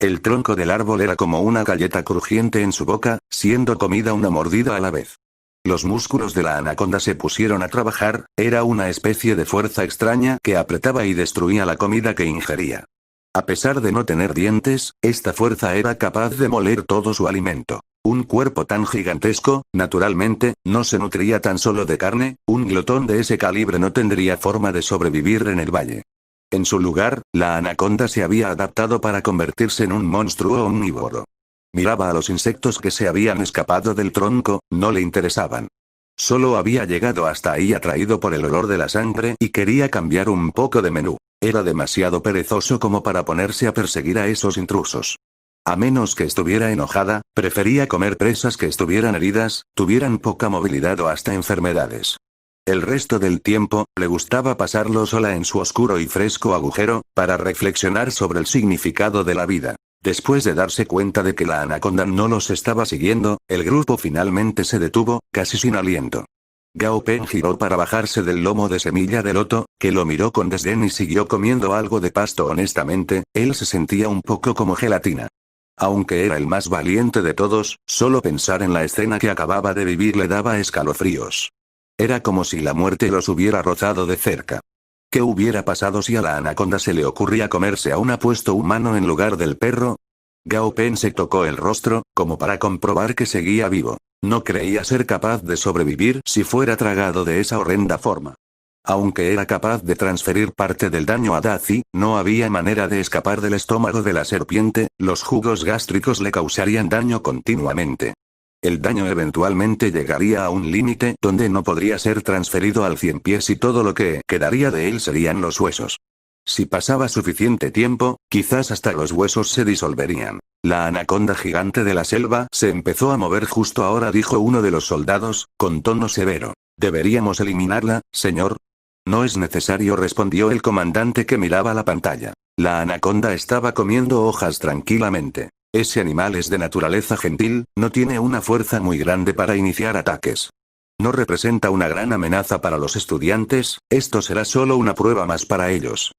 El tronco del árbol era como una galleta crujiente en su boca, siendo comida una mordida a la vez. Los músculos de la anaconda se pusieron a trabajar, era una especie de fuerza extraña que apretaba y destruía la comida que ingería. A pesar de no tener dientes, esta fuerza era capaz de moler todo su alimento. Un cuerpo tan gigantesco, naturalmente, no se nutría tan solo de carne, un glotón de ese calibre no tendría forma de sobrevivir en el valle. En su lugar, la anaconda se había adaptado para convertirse en un monstruo omnívoro. Miraba a los insectos que se habían escapado del tronco, no le interesaban. Solo había llegado hasta ahí atraído por el olor de la sangre y quería cambiar un poco de menú. Era demasiado perezoso como para ponerse a perseguir a esos intrusos. A menos que estuviera enojada, prefería comer presas que estuvieran heridas, tuvieran poca movilidad o hasta enfermedades. El resto del tiempo, le gustaba pasarlo sola en su oscuro y fresco agujero, para reflexionar sobre el significado de la vida. Después de darse cuenta de que la anaconda no los estaba siguiendo, el grupo finalmente se detuvo, casi sin aliento. Gao Peng giró para bajarse del lomo de Semilla de Loto, que lo miró con desdén y siguió comiendo algo de pasto. Honestamente, él se sentía un poco como gelatina. Aunque era el más valiente de todos, solo pensar en la escena que acababa de vivir le daba escalofríos. Era como si la muerte los hubiera rozado de cerca. ¿Qué hubiera pasado si a la anaconda se le ocurría comerse a un apuesto humano en lugar del perro? Gao Peng se tocó el rostro, como para comprobar que seguía vivo. No creía ser capaz de sobrevivir si fuera tragado de esa horrenda forma. Aunque era capaz de transferir parte del daño a Dazi, no había manera de escapar del estómago de la serpiente, los jugos gástricos le causarían daño continuamente. El daño eventualmente llegaría a un límite donde no podría ser transferido al 100 pies y todo lo que quedaría de él serían los huesos. Si pasaba suficiente tiempo, quizás hasta los huesos se disolverían. La anaconda gigante de la selva se empezó a mover justo ahora, dijo uno de los soldados, con tono severo. ¿Deberíamos eliminarla, señor? No es necesario, respondió el comandante que miraba la pantalla. La anaconda estaba comiendo hojas tranquilamente. Ese animal es de naturaleza gentil, no tiene una fuerza muy grande para iniciar ataques. No representa una gran amenaza para los estudiantes, esto será solo una prueba más para ellos.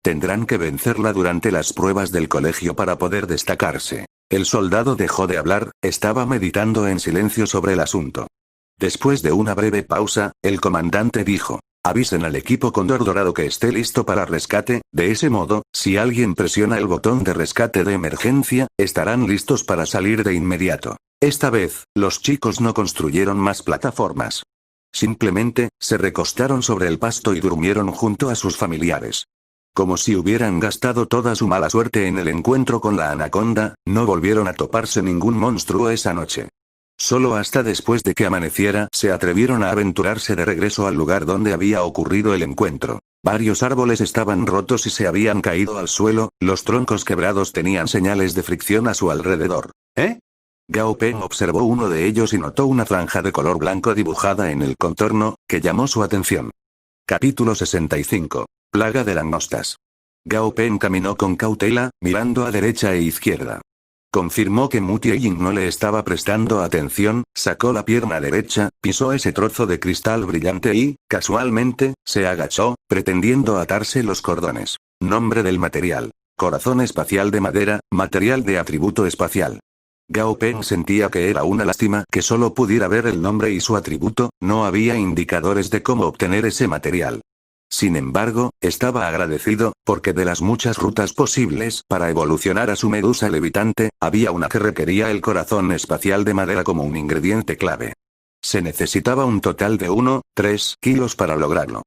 Tendrán que vencerla durante las pruebas del colegio para poder destacarse. El soldado dejó de hablar, estaba meditando en silencio sobre el asunto. Después de una breve pausa, el comandante dijo: avisen al equipo Cóndor Dorado que esté listo para rescate, de ese modo, si alguien presiona el botón de rescate de emergencia, estarán listos para salir de inmediato. Esta vez, los chicos no construyeron más plataformas. Simplemente, se recostaron sobre el pasto y durmieron junto a sus familiares. Como si hubieran gastado toda su mala suerte en el encuentro con la anaconda, no volvieron a toparse ningún monstruo esa noche. Solo hasta después de que amaneciera se atrevieron a aventurarse de regreso al lugar donde había ocurrido el encuentro. Varios árboles estaban rotos y se habían caído al suelo, los troncos quebrados tenían señales de fricción a su alrededor. ¿Eh? Gao Peng observó uno de ellos y notó una franja de color blanco dibujada en el contorno, que llamó su atención. Capítulo 65. Plaga de langostas. Gao Peng caminó con cautela, mirando a derecha e izquierda. Confirmó que Mu Tieying no le estaba prestando atención, sacó la pierna derecha, pisó ese trozo de cristal brillante y, casualmente, se agachó, pretendiendo atarse los cordones. Nombre del material: corazón espacial de madera, material de atributo espacial. Gao Peng sentía que era una lástima que solo pudiera ver el nombre y su atributo, no había indicadores de cómo obtener ese material. Sin embargo, estaba agradecido, porque de las muchas rutas posibles para evolucionar a su medusa levitante, había una que requería el corazón espacial de madera como un ingrediente clave. Se necesitaba un total de 3 kilos para lograrlo.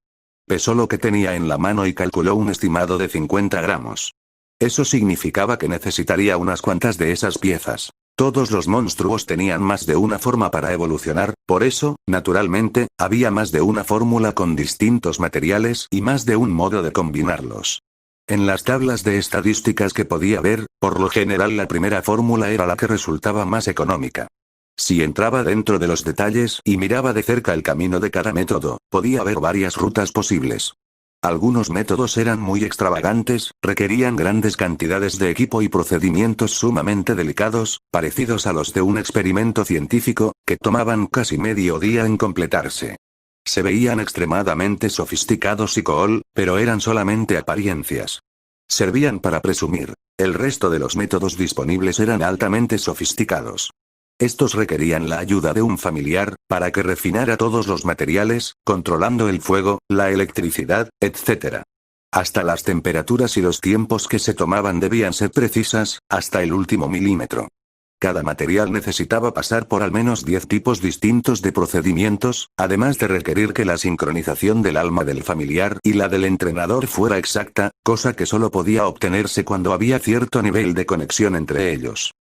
Pesó lo que tenía en la mano y calculó un estimado de 50 gramos. Eso significaba que necesitaría unas cuantas de esas piezas. Todos los monstruos tenían más de una forma para evolucionar, por eso, naturalmente, había más de una fórmula con distintos materiales y más de un modo de combinarlos. En las tablas de estadísticas que podía ver, por lo general la primera fórmula era la que resultaba más económica. Si entraba dentro de los detalles y miraba de cerca el camino de cada método, podía ver varias rutas posibles. Algunos métodos eran muy extravagantes, requerían grandes cantidades de equipo y procedimientos sumamente delicados, parecidos a los de un experimento científico, que tomaban casi medio día en completarse. Se veían extremadamente sofisticados y cool, pero eran solamente apariencias. Servían para presumir. El resto de los métodos disponibles eran altamente sofisticados. Estos requerían la ayuda de un familiar, para que refinara todos los materiales, controlando el fuego, la electricidad, etc. Hasta las temperaturas y los tiempos que se tomaban debían ser precisas, hasta el último milímetro. Cada material necesitaba pasar por al menos 10 tipos distintos de procedimientos, además de requerir que la sincronización del alma del familiar y la del entrenador fuera exacta, cosa que solo podía obtenerse cuando había cierto nivel de conexión entre ellos.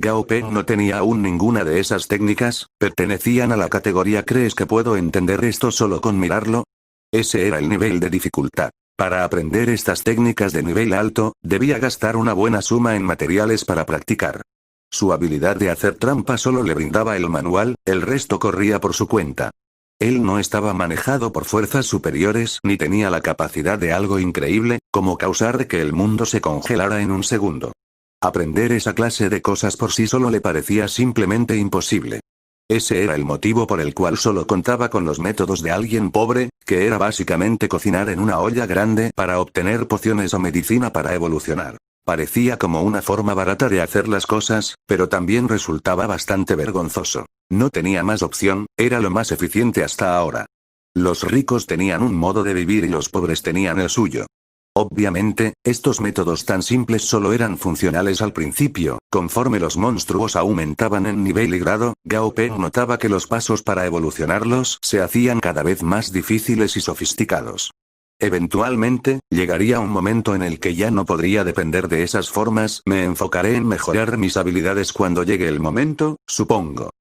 Gao Peng no tenía aún ninguna de esas técnicas, pertenecían a la categoría ¿crees que puedo entender esto solo con mirarlo? Ese era el nivel de dificultad. Para aprender estas técnicas de nivel alto, debía gastar una buena suma en materiales para practicar. Su habilidad de hacer trampa solo le brindaba el manual, el resto corría por su cuenta. Él no estaba manejado por fuerzas superiores ni tenía la capacidad de algo increíble, como causar que el mundo se congelara en un segundo. Aprender esa clase de cosas por sí solo le parecía simplemente imposible. Ese era el motivo por el cual solo contaba con los métodos de alguien pobre, que era básicamente cocinar en una olla grande para obtener pociones o medicina para evolucionar. Parecía como una forma barata de hacer las cosas, pero también resultaba bastante vergonzoso. No tenía más opción, era lo más eficiente hasta ahora. Los ricos tenían un modo de vivir y los pobres tenían el suyo. Obviamente, estos métodos tan simples solo eran funcionales al principio, conforme los monstruos aumentaban en nivel y grado, Gao Peng notaba que los pasos para evolucionarlos se hacían cada vez más difíciles y sofisticados. Eventualmente, llegaría un momento en el que ya no podría depender de esas formas, me enfocaré en mejorar mis habilidades cuando llegue el momento, supongo.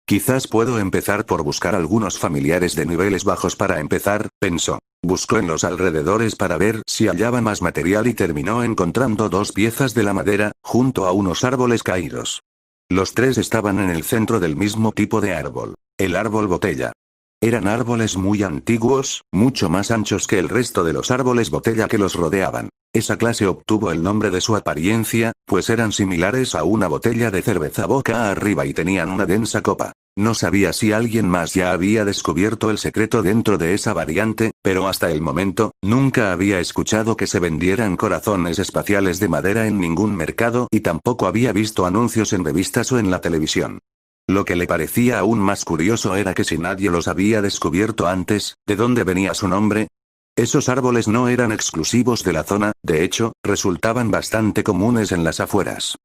Quizás puedo empezar por buscar algunos familiares de niveles bajos para empezar, pensó. Buscó en los alrededores para ver si hallaba más material y terminó encontrando 2 piezas de la madera, junto a unos árboles caídos. Los 3 estaban en el centro del mismo tipo de árbol, el árbol botella. Eran árboles muy antiguos, mucho más anchos que el resto de los árboles botella que los rodeaban. Esa clase obtuvo el nombre de su apariencia, pues eran similares a una botella de cerveza boca arriba y tenían una densa copa. No sabía si alguien más ya había descubierto el secreto dentro de esa variante, pero hasta el momento, nunca había escuchado que se vendieran corazones espaciales de madera en ningún mercado y tampoco había visto anuncios en revistas o en la televisión. Lo que le parecía aún más curioso era que si nadie los había descubierto antes, ¿de dónde venía su nombre? Esos árboles no eran exclusivos de la zona, de hecho, resultaban bastante comunes en las afueras.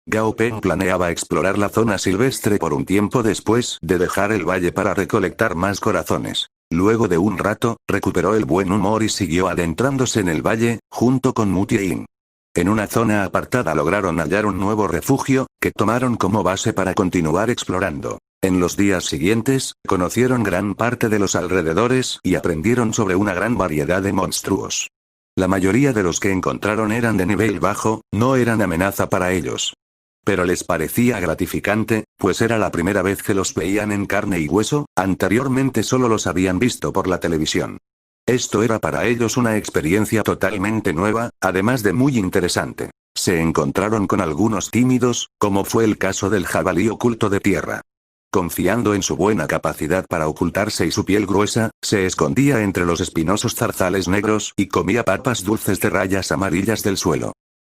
Gao Peng planeaba explorar la zona silvestre por un tiempo después de dejar el valle para recolectar más corazones. Luego de un rato, recuperó el buen humor y siguió adentrándose en el valle, junto con Mu Tianyin. En una zona apartada lograron hallar un nuevo refugio, que tomaron como base para continuar explorando. En los días siguientes, conocieron gran parte de los alrededores y aprendieron sobre una gran variedad de monstruos. La mayoría de los que encontraron eran de nivel bajo, no eran amenaza para ellos. Pero les parecía gratificante, pues era la primera vez que los veían en carne y hueso, anteriormente solo los habían visto por la televisión. Esto era para ellos una experiencia totalmente nueva, además de muy interesante. Se encontraron con algunos tímidos, como fue el caso del jabalí oculto de tierra. Confiando en su buena capacidad para ocultarse y su piel gruesa, se escondía entre los espinosos zarzales negros y comía papas dulces de rayas amarillas del suelo.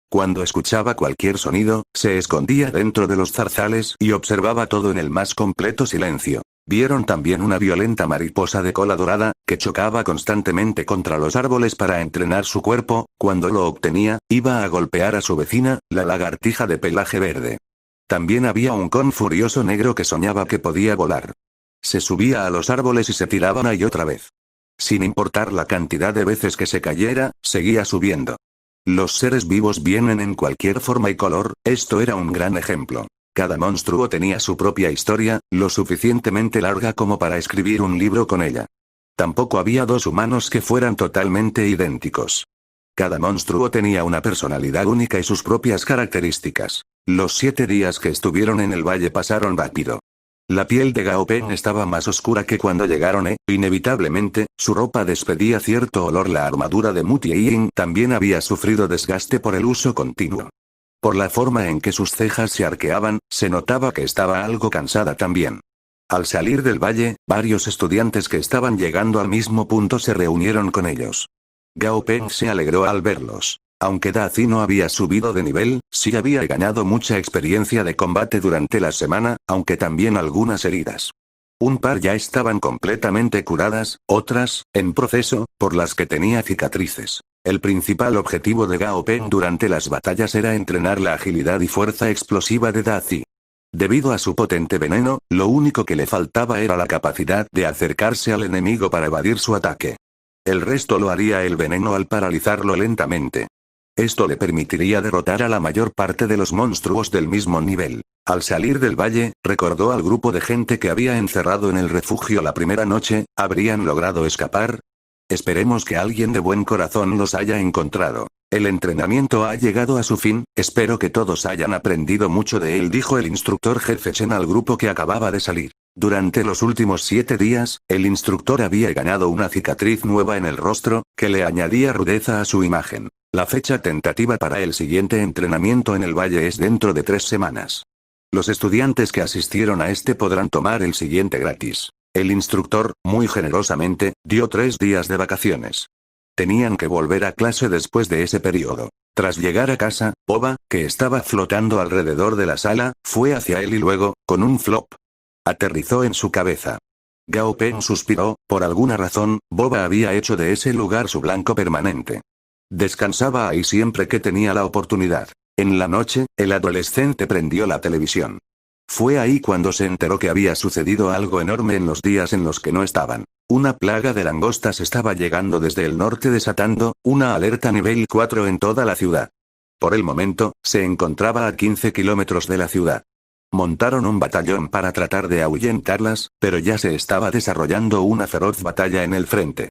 Cuando escuchaba cualquier sonido, se escondía dentro de los zarzales y observaba todo en el más completo silencio. Vieron también una violenta mariposa de cola dorada, que chocaba constantemente contra los árboles para entrenar su cuerpo, cuando lo obtenía, iba a golpear a su vecina, la lagartija de pelaje verde. También había un con furioso negro que soñaba que podía volar. Se subía a los árboles y se tiraba una y otra vez. Sin importar la cantidad de veces que se cayera, seguía subiendo. Los seres vivos vienen en cualquier forma y color, esto era un gran ejemplo. Cada monstruo tenía su propia historia, lo suficientemente larga como para escribir un libro con ella. Tampoco había 2 humanos que fueran totalmente idénticos. Cada monstruo tenía una personalidad única y sus propias características. Los 7 días que estuvieron en el valle pasaron rápido. La piel de Gao Peng estaba más oscura que cuando llegaron e, inevitablemente, su ropa despedía cierto olor. La armadura de Mu Tianyin también había sufrido desgaste por el uso continuo. Por la forma en que sus cejas se arqueaban, se notaba que estaba algo cansada también. Al salir del valle, varios estudiantes que estaban llegando al mismo punto se reunieron con ellos. Gao Peng se alegró al verlos. Aunque Da Zi no había subido de nivel, sí había ganado mucha experiencia de combate durante la semana, aunque también algunas heridas. Un par ya estaban completamente curadas, otras, en proceso, por las que tenía cicatrices. El principal objetivo de Gao Peng durante las batallas era entrenar la agilidad y fuerza explosiva de Da Zi. Debido a su potente veneno, lo único que le faltaba era la capacidad de acercarse al enemigo para evadir su ataque. El resto lo haría el veneno al paralizarlo lentamente. Esto le permitiría derrotar a la mayor parte de los monstruos del mismo nivel. Al salir del valle, recordó al grupo de gente que había encerrado en el refugio la primera noche. ¿Habrían logrado escapar? Esperemos que alguien de buen corazón los haya encontrado. El entrenamiento ha llegado a su fin, espero que todos hayan aprendido mucho de él, dijo el instructor jefe Chen al grupo que acababa de salir. Durante los últimos 7 días, el instructor había ganado una cicatriz nueva en el rostro, que le añadía rudeza a su imagen. La fecha tentativa para el siguiente entrenamiento en el valle es dentro de 3 semanas. Los estudiantes que asistieron a este podrán tomar el siguiente gratis. El instructor, muy generosamente, dio 3 días de vacaciones. Tenían que volver a clase después de ese periodo. Tras llegar a casa, Boba, que estaba flotando alrededor de la sala, fue hacia él y luego, con un flop, aterrizó en su cabeza. Gao Peng suspiró, por alguna razón, Boba había hecho de ese lugar su blanco permanente. Descansaba ahí siempre que tenía la oportunidad. En la noche, el adolescente prendió la televisión. Fue ahí cuando se enteró que había sucedido algo enorme en los días en los que no estaban. Una plaga de langostas estaba llegando desde el norte desatando una alerta nivel 4 en toda la ciudad. Por el momento, se encontraba a 15 kilómetros de la ciudad. Montaron un batallón para tratar de ahuyentarlas, pero ya se estaba desarrollando una feroz batalla en el frente.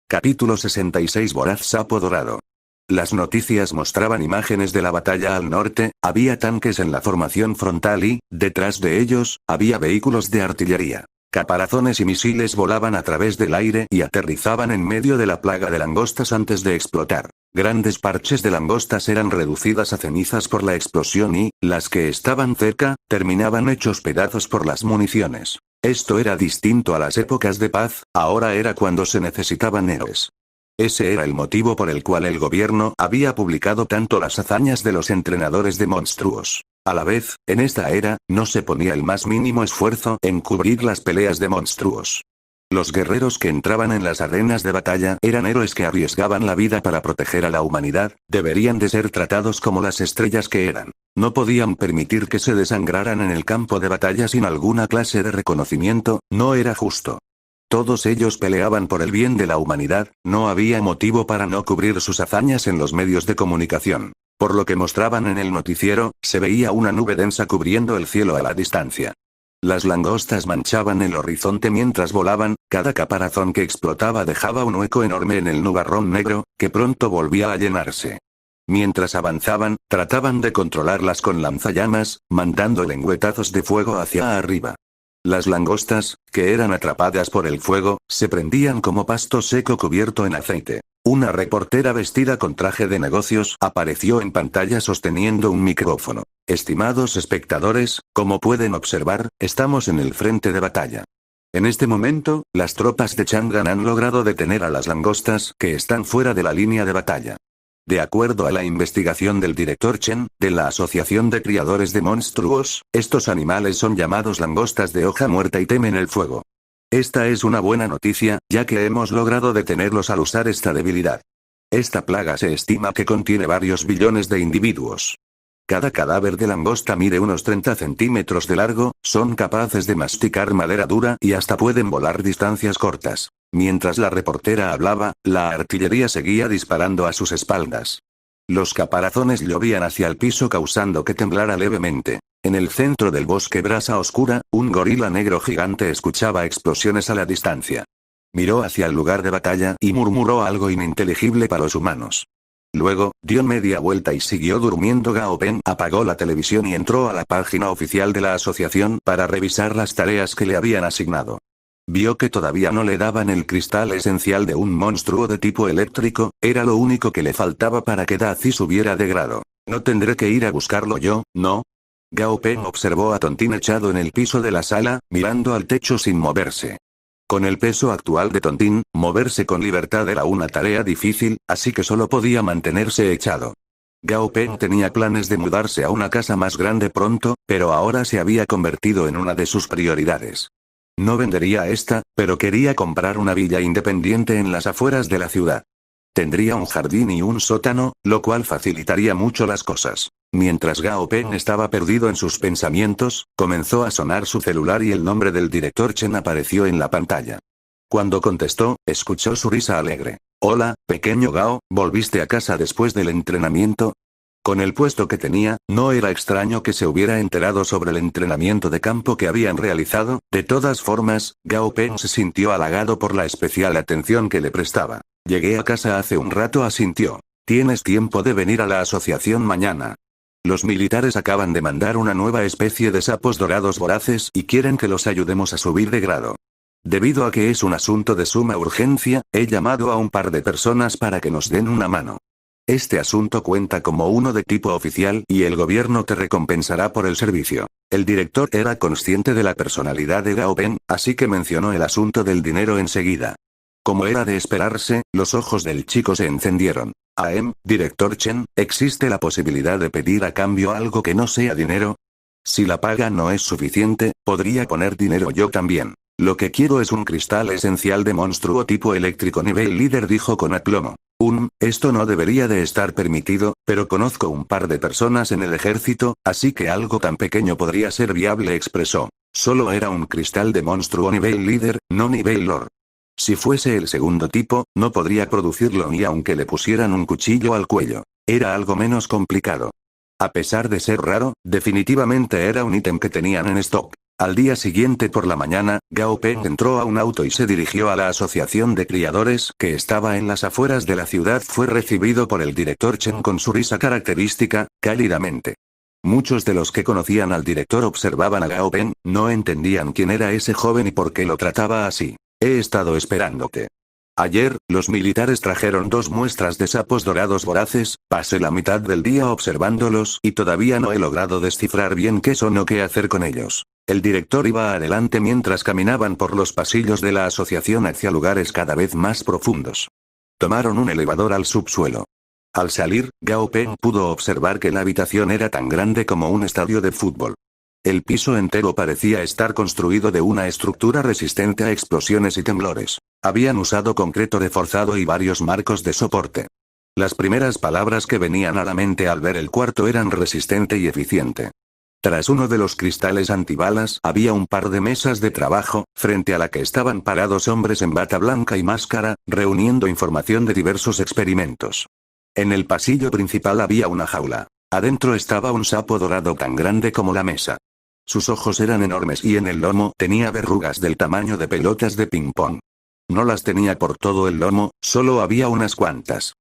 Capítulo 66. Voraz sapo dorado. Las noticias mostraban imágenes de la batalla al norte, había tanques en la formación frontal y, detrás de ellos, había vehículos de artillería. Caparazones y misiles volaban a través del aire y aterrizaban en medio de la plaga de langostas antes de explotar. Grandes parches de langostas eran reducidas a cenizas por la explosión y, las que estaban cerca, terminaban hechos pedazos por las municiones. Esto era distinto a las épocas de paz, ahora era cuando se necesitaban héroes. Ese era el motivo por el cual el gobierno había publicado tanto las hazañas de los entrenadores de monstruos. A la vez, en esta era, no se ponía el más mínimo esfuerzo en cubrir las peleas de monstruos. Los guerreros que entraban en las arenas de batalla eran héroes que arriesgaban la vida para proteger a la humanidad, deberían de ser tratados como las estrellas que eran. No podían permitir que se desangraran en el campo de batalla sin alguna clase de reconocimiento, no era justo. Todos ellos peleaban por el bien de la humanidad, no había motivo para no cubrir sus hazañas en los medios de comunicación. Por lo que mostraban en el noticiero, se veía una nube densa cubriendo el cielo a la distancia. Las langostas manchaban el horizonte mientras volaban, cada caparazón que explotaba dejaba un hueco enorme en el nubarrón negro, que pronto volvía a llenarse. Mientras avanzaban, trataban de controlarlas con lanzallamas, mandando lengüetazos de fuego hacia arriba. Las langostas, que eran atrapadas por el fuego, se prendían como pasto seco cubierto en aceite. Una reportera vestida con traje de negocios apareció en pantalla sosteniendo un micrófono. Estimados espectadores, como pueden observar, estamos en el frente de batalla. En este momento, las tropas de Chang'an han logrado detener a las langostas que están fuera de la línea de batalla. De acuerdo a la investigación del director Chen, de la Asociación de Criadores de Monstruos, estos animales son llamados langostas de hoja muerta y temen el fuego. Esta es una buena noticia, ya que hemos logrado detenerlos al usar esta debilidad. Esta plaga se estima que contiene varios billones de individuos. Cada cadáver de langosta mide unos 30 centímetros de largo, son capaces de masticar madera dura y hasta pueden volar distancias cortas. Mientras la reportera hablaba, la artillería seguía disparando a sus espaldas. Los caparazones llovían hacia el piso causando que temblara levemente. En el centro del bosque brasa oscura, un gorila negro gigante escuchaba explosiones a la distancia. Miró hacia el lugar de batalla y murmuró algo ininteligible para los humanos. Luego, dio media vuelta y siguió durmiendo. Gao Peng apagó la televisión y entró a la página oficial de la asociación para revisar las tareas que le habían asignado. Vio que todavía no le daban el cristal esencial de un monstruo de tipo eléctrico, era lo único que le faltaba para que Dazi subiera de grado. ¿No tendré que ir a buscarlo yo, no? Gao Peng observó a Tontín echado en el piso de la sala, mirando al techo sin moverse. Con el peso actual de Tontín, moverse con libertad era una tarea difícil, así que solo podía mantenerse echado. Gao Peng tenía planes de mudarse a una casa más grande pronto, pero ahora se había convertido en una de sus prioridades. No vendería esta, pero quería comprar una villa independiente en las afueras de la ciudad. Tendría un jardín y un sótano, lo cual facilitaría mucho las cosas. Mientras Gao Peng estaba perdido en sus pensamientos, comenzó a sonar su celular y el nombre del director Chen apareció en la pantalla. Cuando contestó, escuchó su risa alegre. Hola, pequeño Gao, ¿volviste a casa después del entrenamiento? Con el puesto que tenía, no era extraño que se hubiera enterado sobre el entrenamiento de campo que habían realizado. De todas formas, Gao Peng se sintió halagado por la especial atención que le prestaba. Llegué a casa hace un rato, asintió. ¿Tienes tiempo de venir a la asociación mañana? Los militares acaban de mandar una nueva especie de sapos dorados voraces y quieren que los ayudemos a subir de grado. Debido a que es un asunto de suma urgencia, he llamado a un par de personas para que nos den una mano. Este asunto cuenta como uno de tipo oficial y el gobierno te recompensará por el servicio. El director era consciente de la personalidad de Gao Peng, así que mencionó el asunto del dinero enseguida. Como era de esperarse, los ojos del chico se encendieron. Director Chen, ¿existe la posibilidad de pedir a cambio algo que no sea dinero? Si la paga no es suficiente, podría poner dinero yo también. Lo que quiero es un cristal esencial de monstruo tipo eléctrico nivel líder, dijo con aplomo. Esto no debería de estar permitido, pero conozco un par de personas en el ejército, así que algo tan pequeño podría ser viable, expresó. Solo era un cristal de monstruo nivel líder, no nivel lord. Si fuese el segundo tipo, no podría producirlo ni aunque le pusieran un cuchillo al cuello. Era algo menos complicado. A pesar de ser raro, definitivamente era un ítem que tenían en stock. Al día siguiente por la mañana, Gao Peng entró a un auto y se dirigió a la asociación de criadores que estaba en las afueras de la ciudad. Fue recibido por el director Chen con su risa característica, cálidamente. Muchos de los que conocían al director observaban a Gao Peng, no entendían quién era ese joven y por qué lo trataba así. He estado esperándote. Ayer, los militares trajeron 2 muestras de sapos dorados voraces, pasé la mitad del día observándolos y todavía no he logrado descifrar bien qué son o qué hacer con ellos. El director iba adelante mientras caminaban por los pasillos de la asociación hacia lugares cada vez más profundos. Tomaron un elevador al subsuelo. Al salir, Gao Peng pudo observar que la habitación era tan grande como un estadio de fútbol. El piso entero parecía estar construido de una estructura resistente a explosiones y temblores. Habían usado concreto reforzado y varios marcos de soporte. Las primeras palabras que venían a la mente al ver el cuarto eran resistente y eficiente. Tras uno de los cristales antibalas había un par de mesas de trabajo, frente a la que estaban parados hombres en bata blanca y máscara, reuniendo información de diversos experimentos. En el pasillo principal había una jaula. Adentro estaba un sapo dorado tan grande como la mesa. Sus ojos eran enormes y en el lomo tenía verrugas del tamaño de pelotas de ping-pong. No las tenía por todo el lomo, solo había unas cuantas.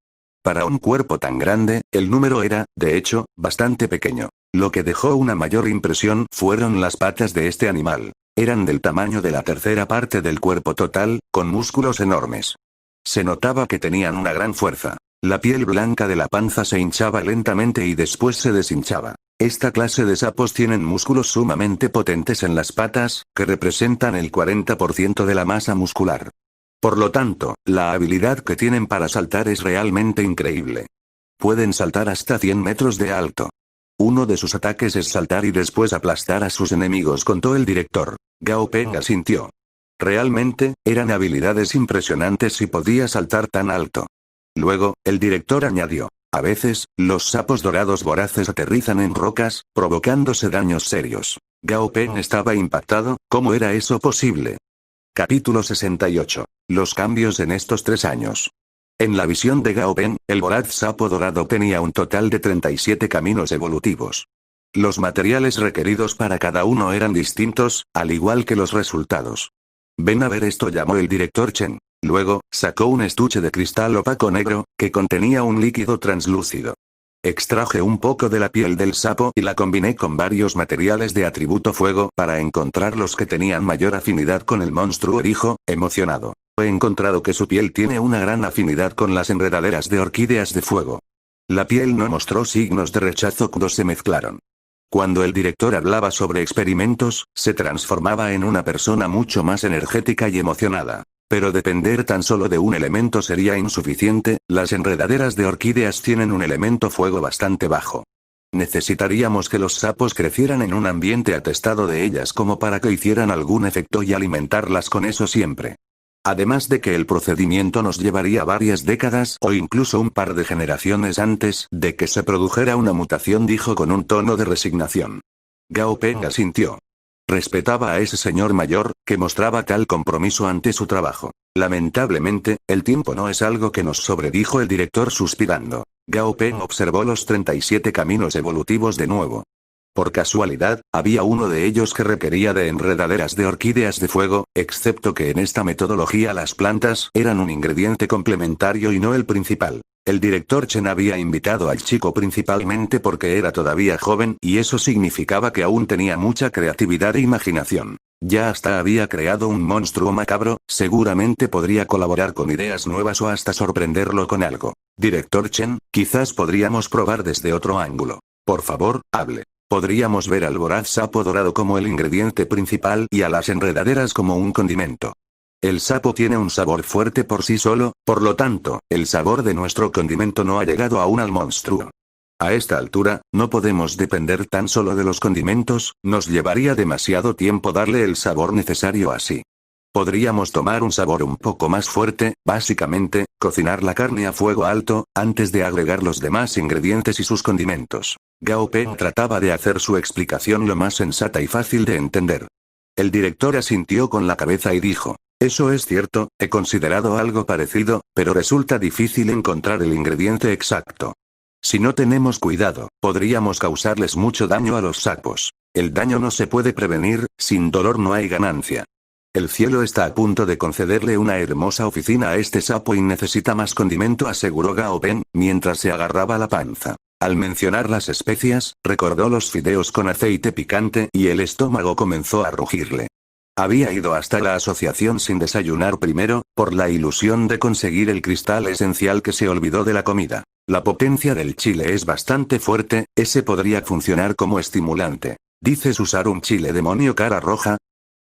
Para un cuerpo tan grande, el número era, de hecho, bastante pequeño. Lo que dejó una mayor impresión fueron las patas de este animal. Eran del tamaño de la tercera parte del cuerpo total, con músculos enormes. Se notaba que tenían una gran fuerza. La piel blanca de la panza se hinchaba lentamente y después se deshinchaba. Esta clase de sapos tienen músculos sumamente potentes en las patas, que representan el 40% de la masa muscular. Por lo tanto, la habilidad que tienen para saltar es realmente increíble. Pueden saltar hasta 100 metros de alto. Uno de sus ataques es saltar y después aplastar a sus enemigos, contó el director. Gao Peng asintió. Realmente, eran habilidades impresionantes si podía saltar tan alto. Luego, el director añadió. A veces, los sapos dorados voraces aterrizan en rocas, provocándose daños serios. Gao Peng estaba impactado, ¿cómo era eso posible? Capítulo 68. Los cambios en estos 3 años. En la visión de Gao Peng, el voraz sapo dorado tenía un total de 37 caminos evolutivos. Los materiales requeridos para cada uno eran distintos, al igual que los resultados. Ven a ver esto, llamó el director Chen. Luego, sacó un estuche de cristal opaco negro, que contenía un líquido translúcido. Extraje un poco de la piel del sapo y la combiné con varios materiales de atributo fuego para encontrar los que tenían mayor afinidad con el monstruo, dijo, emocionado. He encontrado que su piel tiene una gran afinidad con las enredaderas de orquídeas de fuego. La piel no mostró signos de rechazo cuando se mezclaron. Cuando el director hablaba sobre experimentos, se transformaba en una persona mucho más energética y emocionada. Pero depender tan solo de un elemento sería insuficiente, las enredaderas de orquídeas tienen un elemento fuego bastante bajo. Necesitaríamos que los sapos crecieran en un ambiente atestado de ellas como para que hicieran algún efecto y alimentarlas con eso siempre. Además de que el procedimiento nos llevaría varias décadas o incluso un par de generaciones antes de que se produjera una mutación, dijo con un tono de resignación. Gao Peng asintió. Respetaba a ese señor mayor, que mostraba tal compromiso ante su trabajo. Lamentablemente, el tiempo no es algo que nos sobre, dijo el director suspirando. Gao Peng observó los 37 caminos evolutivos de nuevo. Por casualidad, había uno de ellos que requería de enredaderas de orquídeas de fuego, excepto que en esta metodología las plantas eran un ingrediente complementario y no el principal. El director Chen había invitado al chico principalmente porque era todavía joven y eso significaba que aún tenía mucha creatividad e imaginación. Ya hasta había creado un monstruo macabro, seguramente podría colaborar con ideas nuevas o hasta sorprenderlo con algo. Director Chen, quizás podríamos probar desde otro ángulo. Por favor, hable. Podríamos ver al voraz sapo dorado como el ingrediente principal y a las enredaderas como un condimento. El sapo tiene un sabor fuerte por sí solo, por lo tanto, el sabor de nuestro condimento no ha llegado aún al monstruo. A esta altura, no podemos depender tan solo de los condimentos, nos llevaría demasiado tiempo darle el sabor necesario así. Podríamos tomar un sabor un poco más fuerte, básicamente, cocinar la carne a fuego alto, antes de agregar los demás ingredientes y sus condimentos. Gao Peng trataba de hacer su explicación lo más sensata y fácil de entender. El director asintió con la cabeza y dijo, eso es cierto, he considerado algo parecido, pero resulta difícil encontrar el ingrediente exacto. Si no tenemos cuidado, podríamos causarles mucho daño a los sapos. El daño no se puede prevenir, sin dolor no hay ganancia. El cielo está a punto de concederle una hermosa oficina a este sapo y necesita más condimento, aseguró Gao Pen, mientras se agarraba la panza. Al mencionar las especias, recordó los fideos con aceite picante y el estómago comenzó a rugirle. Había ido hasta la asociación sin desayunar primero, por la ilusión de conseguir el cristal esencial que se olvidó de la comida. La potencia del chile es bastante fuerte, ese podría funcionar como estimulante. ¿Dices usar un chile demonio cara roja?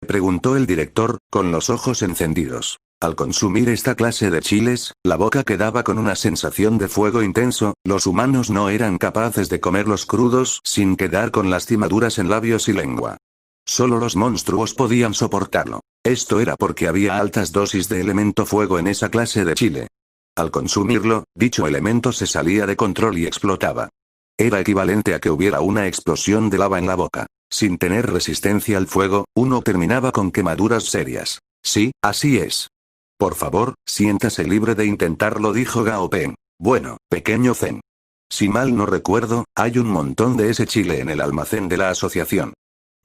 Preguntó el director, con los ojos encendidos. Al consumir esta clase de chiles, la boca quedaba con una sensación de fuego intenso, los humanos no eran capaces de comerlos crudos sin quedar con lastimaduras en labios y lengua. Solo los monstruos podían soportarlo. Esto era porque había altas dosis de elemento fuego en esa clase de chile. Al consumirlo, dicho elemento se salía de control y explotaba. Era equivalente a que hubiera una explosión de lava en la boca. Sin tener resistencia al fuego, uno terminaba con quemaduras serias. Sí, así es. Por favor, siéntase libre de intentarlo, dijo Gao Pen. Bueno, pequeño Zen. Si mal no recuerdo, hay un montón de ese chile en el almacén de la asociación.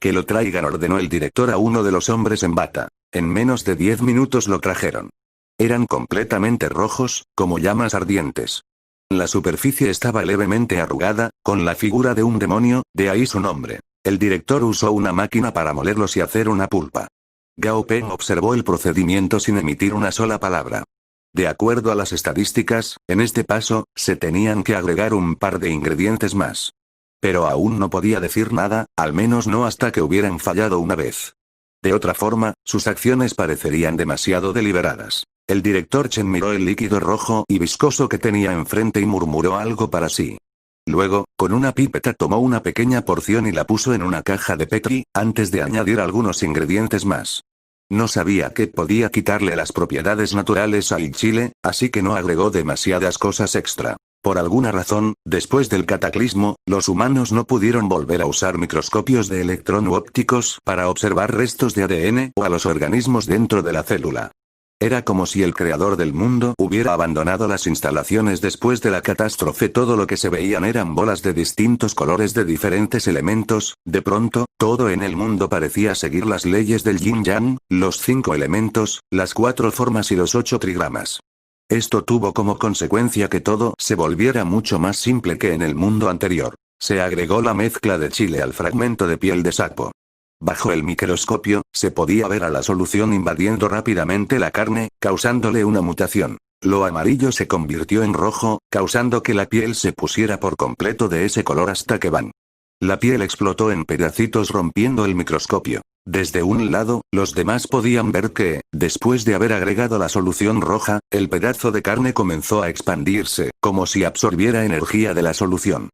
Que lo traigan, ordenó el director a uno de los hombres en bata. En menos de 10 minutos lo trajeron. Eran completamente rojos, como llamas ardientes. La superficie estaba levemente arrugada, con la figura de un demonio, de ahí su nombre. El director usó una máquina para molerlos y hacer una pulpa. Gao Pen observó el procedimiento sin emitir una sola palabra. De acuerdo a las estadísticas, en este paso, se tenían que agregar un par de ingredientes más. Pero aún no podía decir nada, al menos no hasta que hubieran fallado una vez. De otra forma, sus acciones parecerían demasiado deliberadas. El director Chen miró el líquido rojo y viscoso que tenía enfrente y murmuró algo para sí. Luego, con una pipeta tomó una pequeña porción y la puso en una caja de Petri, antes de añadir algunos ingredientes más. No sabía que podía quitarle las propiedades naturales al chile, así que no agregó demasiadas cosas extra. Por alguna razón, después del cataclismo, los humanos no pudieron volver a usar microscopios de electrón u ópticos para observar restos de ADN o a los organismos dentro de la célula. Era como si el creador del mundo hubiera abandonado las instalaciones después de la catástrofe. Todo lo que se veían eran bolas de distintos colores de diferentes elementos. De pronto, todo en el mundo parecía seguir las leyes del yin-yang, los 5 elementos, las 4 formas y los 8 trigramas. Esto tuvo como consecuencia que todo se volviera mucho más simple que en el mundo anterior. Se agregó la mezcla de chile al fragmento de piel de sapo. Bajo el microscopio, se podía ver a la solución invadiendo rápidamente la carne, causándole una mutación. Lo amarillo se convirtió en rojo, causando que la piel se pusiera por completo de ese color hasta que van. La piel explotó en pedacitos rompiendo el microscopio. Desde un lado, los demás podían ver que, después de haber agregado la solución roja, el pedazo de carne comenzó a expandirse, como si absorbiera energía de la solución.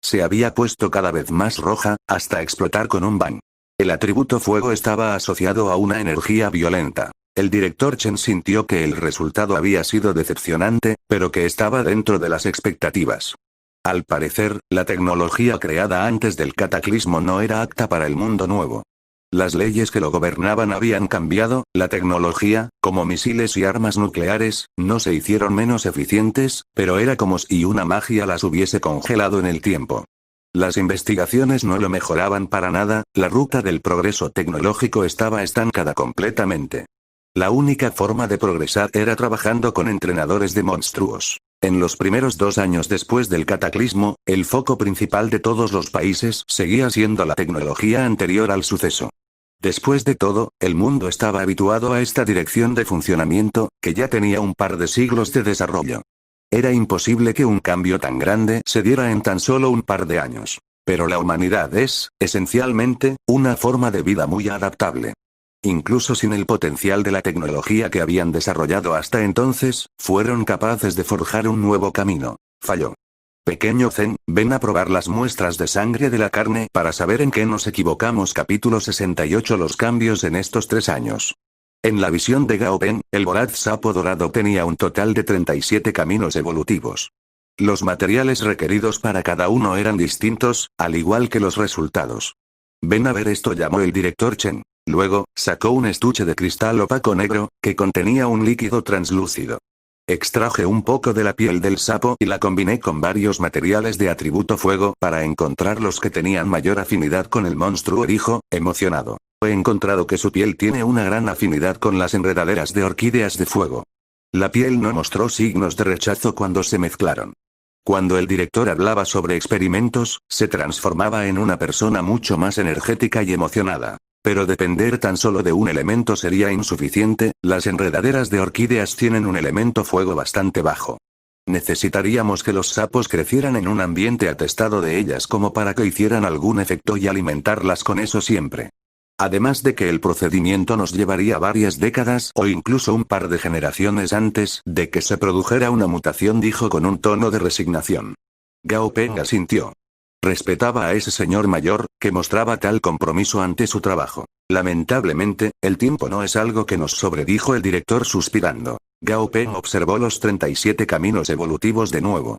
Se había puesto cada vez más roja, hasta explotar con un bang. El atributo fuego estaba asociado a una energía violenta. El director Chen sintió que el resultado había sido decepcionante, pero que estaba dentro de las expectativas. Al parecer, la tecnología creada antes del cataclismo no era apta para el mundo nuevo. Las leyes que lo gobernaban habían cambiado, la tecnología, como misiles y armas nucleares, no se hicieron menos eficientes, pero era como si una magia las hubiese congelado en el tiempo. Las investigaciones no lo mejoraban para nada, la ruta del progreso tecnológico estaba estancada completamente. La única forma de progresar era trabajando con entrenadores de monstruos. En los primeros 2 años después del cataclismo, el foco principal de todos los países seguía siendo la tecnología anterior al suceso. Después de todo, el mundo estaba habituado a esta dirección de funcionamiento, que ya tenía un par de siglos de desarrollo. Era imposible que un cambio tan grande se diera en tan solo un par de años. Pero la humanidad es, esencialmente, una forma de vida muy adaptable. Incluso sin el potencial de la tecnología que habían desarrollado hasta entonces, fueron capaces de forjar un nuevo camino. Falló. Pequeño Zen, ven a probar las muestras de sangre de la carne para saber en qué nos equivocamos. Capítulo 68. Los cambios en estos 3 años. En la visión de Gao Pen, el voraz sapo dorado tenía un total de 37 caminos evolutivos. Los materiales requeridos para cada uno eran distintos, al igual que los resultados. Ven a ver esto, llamó el director Chen. Luego, sacó un estuche de cristal opaco negro, que contenía un líquido translúcido. Extraje un poco de la piel del sapo y la combiné con varios materiales de atributo fuego para encontrar los que tenían mayor afinidad con el monstruo, dijo, emocionado. He encontrado que su piel tiene una gran afinidad con las enredaderas de orquídeas de fuego. La piel no mostró signos de rechazo cuando se mezclaron. Cuando el director hablaba sobre experimentos, se transformaba en una persona mucho más energética y emocionada. Pero depender tan solo de un elemento sería insuficiente, las enredaderas de orquídeas tienen un elemento fuego bastante bajo. Necesitaríamos que los sapos crecieran en un ambiente atestado de ellas como para que hicieran algún efecto y alimentarlas con eso siempre. Además de que el procedimiento nos llevaría varias décadas o incluso un par de generaciones antes de que se produjera una mutación, dijo con un tono de resignación. Gao Peng asintió. Respetaba a ese señor mayor, que mostraba tal compromiso ante su trabajo. Lamentablemente, el tiempo no es algo que nos sobredijo el director suspirando. Gao Peng observó los 37 caminos evolutivos de nuevo.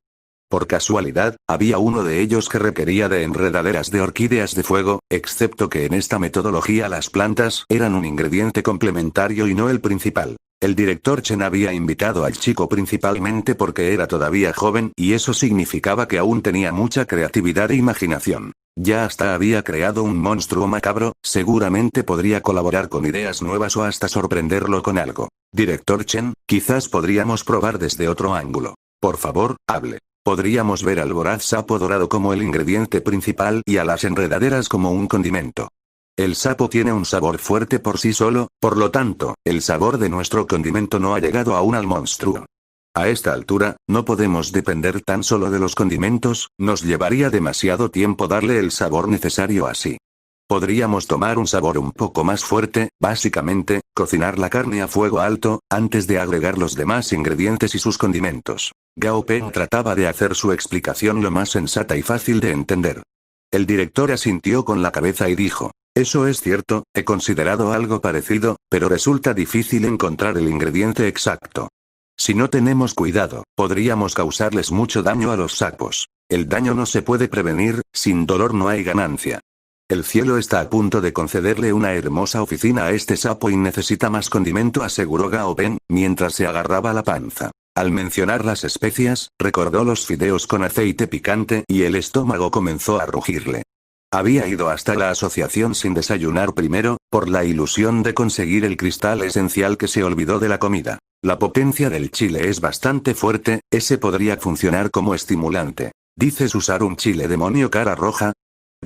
Por casualidad, había uno de ellos que requería de enredaderas de orquídeas de fuego, excepto que en esta metodología las plantas eran un ingrediente complementario y no el principal. El director Chen había invitado al chico principalmente porque era todavía joven y eso significaba que aún tenía mucha creatividad e imaginación. Ya hasta había creado un monstruo macabro, seguramente podría colaborar con ideas nuevas o hasta sorprenderlo con algo. Director Chen, quizás podríamos probar desde otro ángulo. Por favor, hable. Podríamos ver al voraz sapo dorado como el ingrediente principal y a las enredaderas como un condimento. El sapo tiene un sabor fuerte por sí solo, por lo tanto, el sabor de nuestro condimento no ha llegado aún al monstruo. A esta altura, no podemos depender tan solo de los condimentos, nos llevaría demasiado tiempo darle el sabor necesario así. Podríamos tomar un sabor un poco más fuerte, básicamente, cocinar la carne a fuego alto, antes de agregar los demás ingredientes y sus condimentos. Gao Peng trataba de hacer su explicación lo más sensata y fácil de entender. El director asintió con la cabeza y dijo, eso es cierto, he considerado algo parecido, pero resulta difícil encontrar el ingrediente exacto. Si no tenemos cuidado, podríamos causarles mucho daño a los sapos. El daño no se puede prevenir, sin dolor no hay ganancia. El cielo está a punto de concederle una hermosa oficina a este sapo y necesita más condimento, aseguró Gao Peng, mientras se agarraba la panza. Al mencionar las especias, recordó los fideos con aceite picante y el estómago comenzó a rugirle. Había ido hasta la asociación sin desayunar primero, por la ilusión de conseguir el cristal esencial que se olvidó de la comida. La potencia del chile es bastante fuerte, ese podría funcionar como estimulante. ¿Dices usar un chile demonio cara roja?,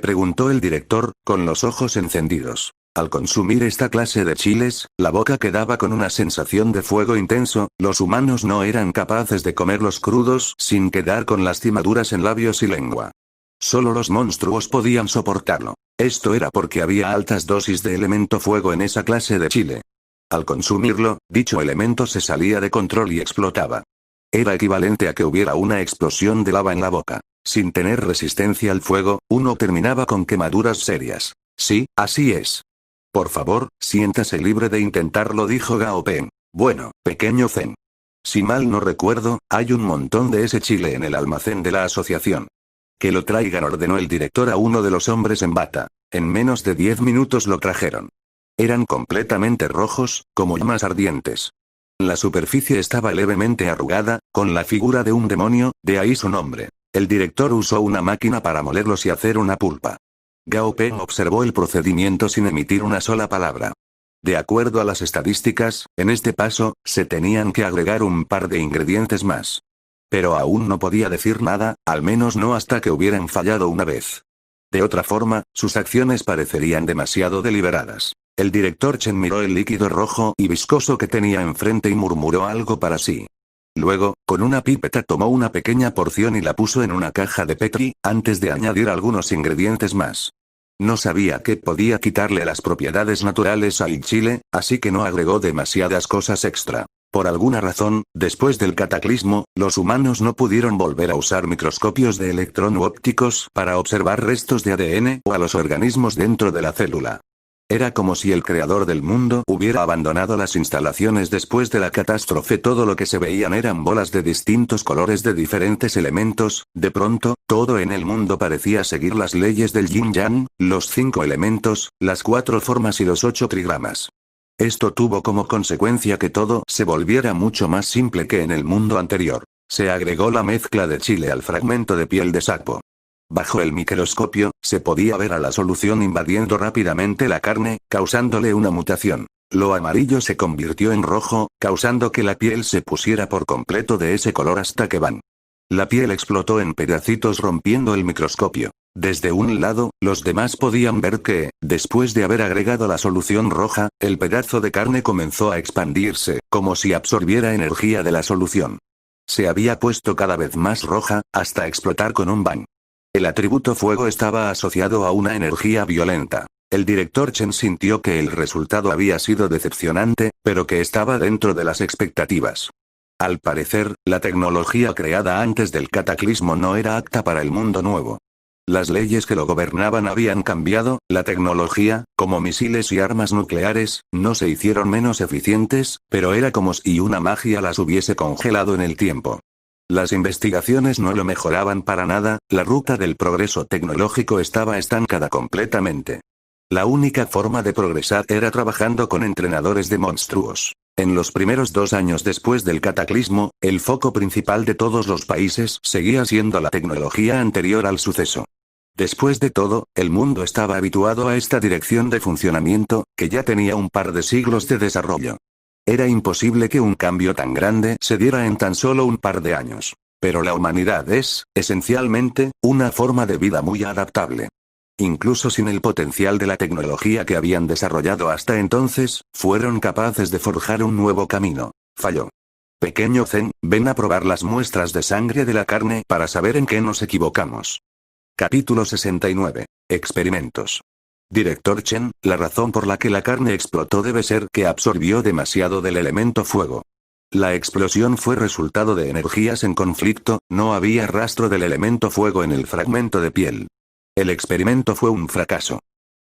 preguntó el director, con los ojos encendidos. Al consumir esta clase de chiles, la boca quedaba con una sensación de fuego intenso, los humanos no eran capaces de comerlos crudos sin quedar con lastimaduras en labios y lengua. Solo los monstruos podían soportarlo. Esto era porque había altas dosis de elemento fuego en esa clase de chile. Al consumirlo, dicho elemento se salía de control y explotaba. Era equivalente a que hubiera una explosión de lava en la boca. Sin tener resistencia al fuego, uno terminaba con quemaduras serias. Sí, así es. Por favor, siéntase libre de intentarlo, dijo Gao Peng. Bueno, pequeño Zen. Si mal no recuerdo, hay un montón de ese chile en el almacén de la asociación. Que lo traigan, ordenó el director a uno de los hombres en bata. En menos de 10 minutos lo trajeron. Eran completamente rojos, como llamas ardientes. La superficie estaba levemente arrugada, con la figura de un demonio, de ahí su nombre. El director usó una máquina para molerlos y hacer una pulpa. Gao Peng observó el procedimiento sin emitir una sola palabra. De acuerdo a las estadísticas, en este paso, se tenían que agregar un par de ingredientes más. Pero aún no podía decir nada, al menos no hasta que hubieran fallado una vez. De otra forma, sus acciones parecerían demasiado deliberadas. El director Chen miró el líquido rojo y viscoso que tenía enfrente y murmuró algo para sí. Luego, con una pipeta tomó una pequeña porción y la puso en una caja de Petri, antes de añadir algunos ingredientes más. No sabía que podía quitarle las propiedades naturales al chile, así que no agregó demasiadas cosas extra. Por alguna razón, después del cataclismo, los humanos no pudieron volver a usar microscopios de electron ópticos para observar restos de ADN o a los organismos dentro de la célula. Era como si el creador del mundo hubiera abandonado las instalaciones después de la catástrofe. Todo lo que se veían eran bolas de distintos colores de diferentes elementos. De pronto, todo en el mundo parecía seguir las leyes del yin-yang, los 5 elementos, las 4 formas y los 8 trigramas. Esto tuvo como consecuencia que todo se volviera mucho más simple que en el mundo anterior. Se agregó la mezcla de chile al fragmento de piel de sapo. Bajo el microscopio, se podía ver a la solución invadiendo rápidamente la carne, causándole una mutación. Lo amarillo se convirtió en rojo, causando que la piel se pusiera por completo de ese color hasta que van. La piel explotó en pedacitos rompiendo el microscopio. Desde un lado, los demás podían ver que, después de haber agregado la solución roja, el pedazo de carne comenzó a expandirse, como si absorbiera energía de la solución. Se había puesto cada vez más roja, hasta explotar con un bang. El atributo fuego estaba asociado a una energía violenta. El director Chen sintió que el resultado había sido decepcionante, pero que estaba dentro de las expectativas. Al parecer, la tecnología creada antes del cataclismo no era apta para el mundo nuevo. Las leyes que lo gobernaban habían cambiado, la tecnología, como misiles y armas nucleares, no se hicieron menos eficientes, pero era como si una magia las hubiese congelado en el tiempo. Las investigaciones no lo mejoraban para nada, la ruta del progreso tecnológico estaba estancada completamente. La única forma de progresar era trabajando con entrenadores de monstruos. En los primeros 2 años después del cataclismo, el foco principal de todos los países seguía siendo la tecnología anterior al suceso. Después de todo, el mundo estaba habituado a esta dirección de funcionamiento, que ya tenía un par de siglos de desarrollo. Era imposible que un cambio tan grande se diera en tan solo un par de años. Pero la humanidad es, esencialmente, una forma de vida muy adaptable. Incluso sin el potencial de la tecnología que habían desarrollado hasta entonces, fueron capaces de forjar un nuevo camino. Falló. Pequeño Zen, ven a probar las muestras de sangre de la carne para saber en qué nos equivocamos. Capítulo 69. Experimentos. Director Chen, la razón por la que la carne explotó debe ser que absorbió demasiado del elemento fuego. La explosión fue resultado de energías en conflicto, no había rastro del elemento fuego en el fragmento de piel. El experimento fue un fracaso.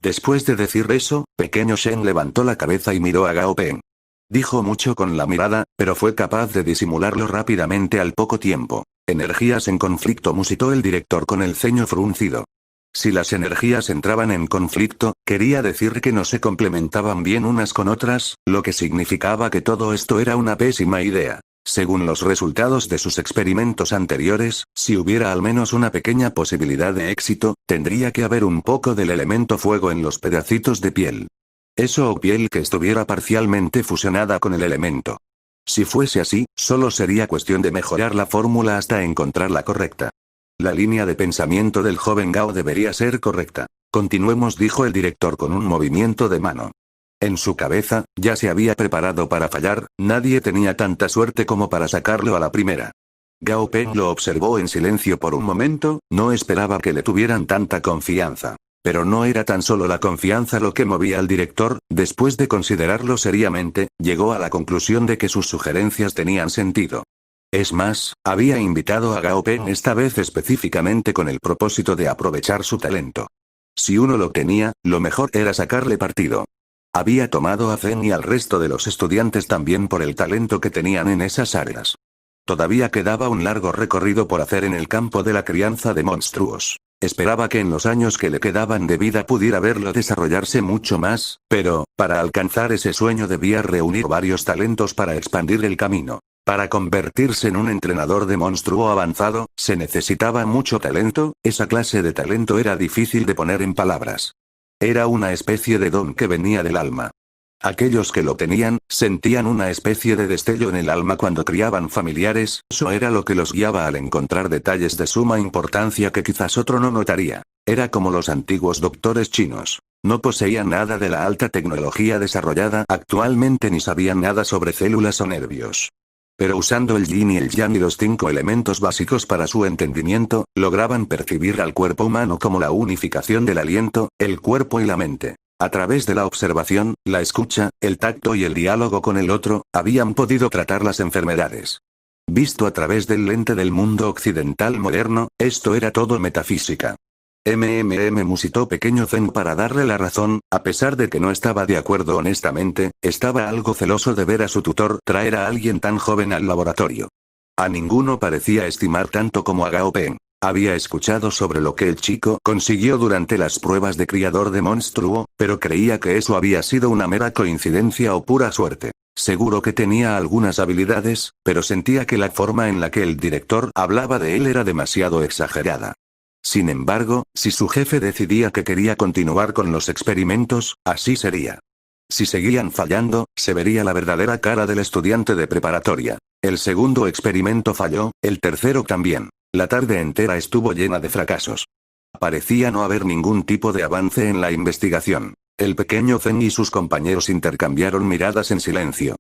Después de decir eso, pequeño Shen levantó la cabeza y miró a Gao Peng. Dijo mucho con la mirada, pero fue capaz de disimularlo rápidamente al poco tiempo. Energías en conflicto, musitó el director con el ceño fruncido. Si las energías entraban en conflicto, quería decir que no se complementaban bien unas con otras, lo que significaba que todo esto era una pésima idea. Según los resultados de sus experimentos anteriores, si hubiera al menos una pequeña posibilidad de éxito, tendría que haber un poco del elemento fuego en los pedacitos de piel. Eso o piel que estuviera parcialmente fusionada con el elemento. Si fuese así, solo sería cuestión de mejorar la fórmula hasta encontrar la correcta. La línea de pensamiento del joven Gao debería ser correcta. Continuemos, dijo el director con un movimiento de mano. En su cabeza, ya se había preparado para fallar, nadie tenía tanta suerte como para sacarlo a la primera. Gao Peng lo observó en silencio por un momento, no esperaba que le tuvieran tanta confianza. Pero no era tan solo la confianza lo que movía al director, después de considerarlo seriamente, llegó a la conclusión de que sus sugerencias tenían sentido. Es más, había invitado a Gao Peng esta vez específicamente con el propósito de aprovechar su talento. Si uno lo tenía, lo mejor era sacarle partido. Había tomado a Zen y al resto de los estudiantes también por el talento que tenían en esas áreas. Todavía quedaba un largo recorrido por hacer en el campo de la crianza de monstruos. Esperaba que en los años que le quedaban de vida pudiera verlo desarrollarse mucho más, pero, para alcanzar ese sueño debía reunir varios talentos para expandir el camino. Para convertirse en un entrenador de monstruo avanzado, se necesitaba mucho talento, esa clase de talento era difícil de poner en palabras. Era una especie de don que venía del alma. Aquellos que lo tenían, sentían una especie de destello en el alma cuando criaban familiares, eso era lo que los guiaba al encontrar detalles de suma importancia que quizás otro no notaría. Era como los antiguos doctores chinos. No poseían nada de la alta tecnología desarrollada actualmente ni sabían nada sobre células o nervios. Pero usando el yin y el yang y los 5 elementos básicos para su entendimiento, lograban percibir al cuerpo humano como la unificación del aliento, el cuerpo y la mente. A través de la observación, la escucha, el tacto y el diálogo con el otro, habían podido tratar las enfermedades. Visto a través del lente del mundo occidental moderno, esto era todo metafísica. Musitó pequeño Zen para darle la razón, a pesar de que no estaba de acuerdo honestamente, estaba algo celoso de ver a su tutor traer a alguien tan joven al laboratorio. A ninguno parecía estimar tanto como a Gao Peng. Había escuchado sobre lo que el chico consiguió durante las pruebas de criador de monstruo, pero creía que eso había sido una mera coincidencia o pura suerte. Seguro que tenía algunas habilidades, pero sentía que la forma en la que el director hablaba de él era demasiado exagerada. Sin embargo, si su jefe decidía que quería continuar con los experimentos, así sería. Si seguían fallando, se vería la verdadera cara del estudiante de preparatoria. El segundo experimento falló, el tercero también. La tarde entera estuvo llena de fracasos. Parecía no haber ningún tipo de avance en la investigación. El pequeño Zen y sus compañeros intercambiaron miradas en silencio.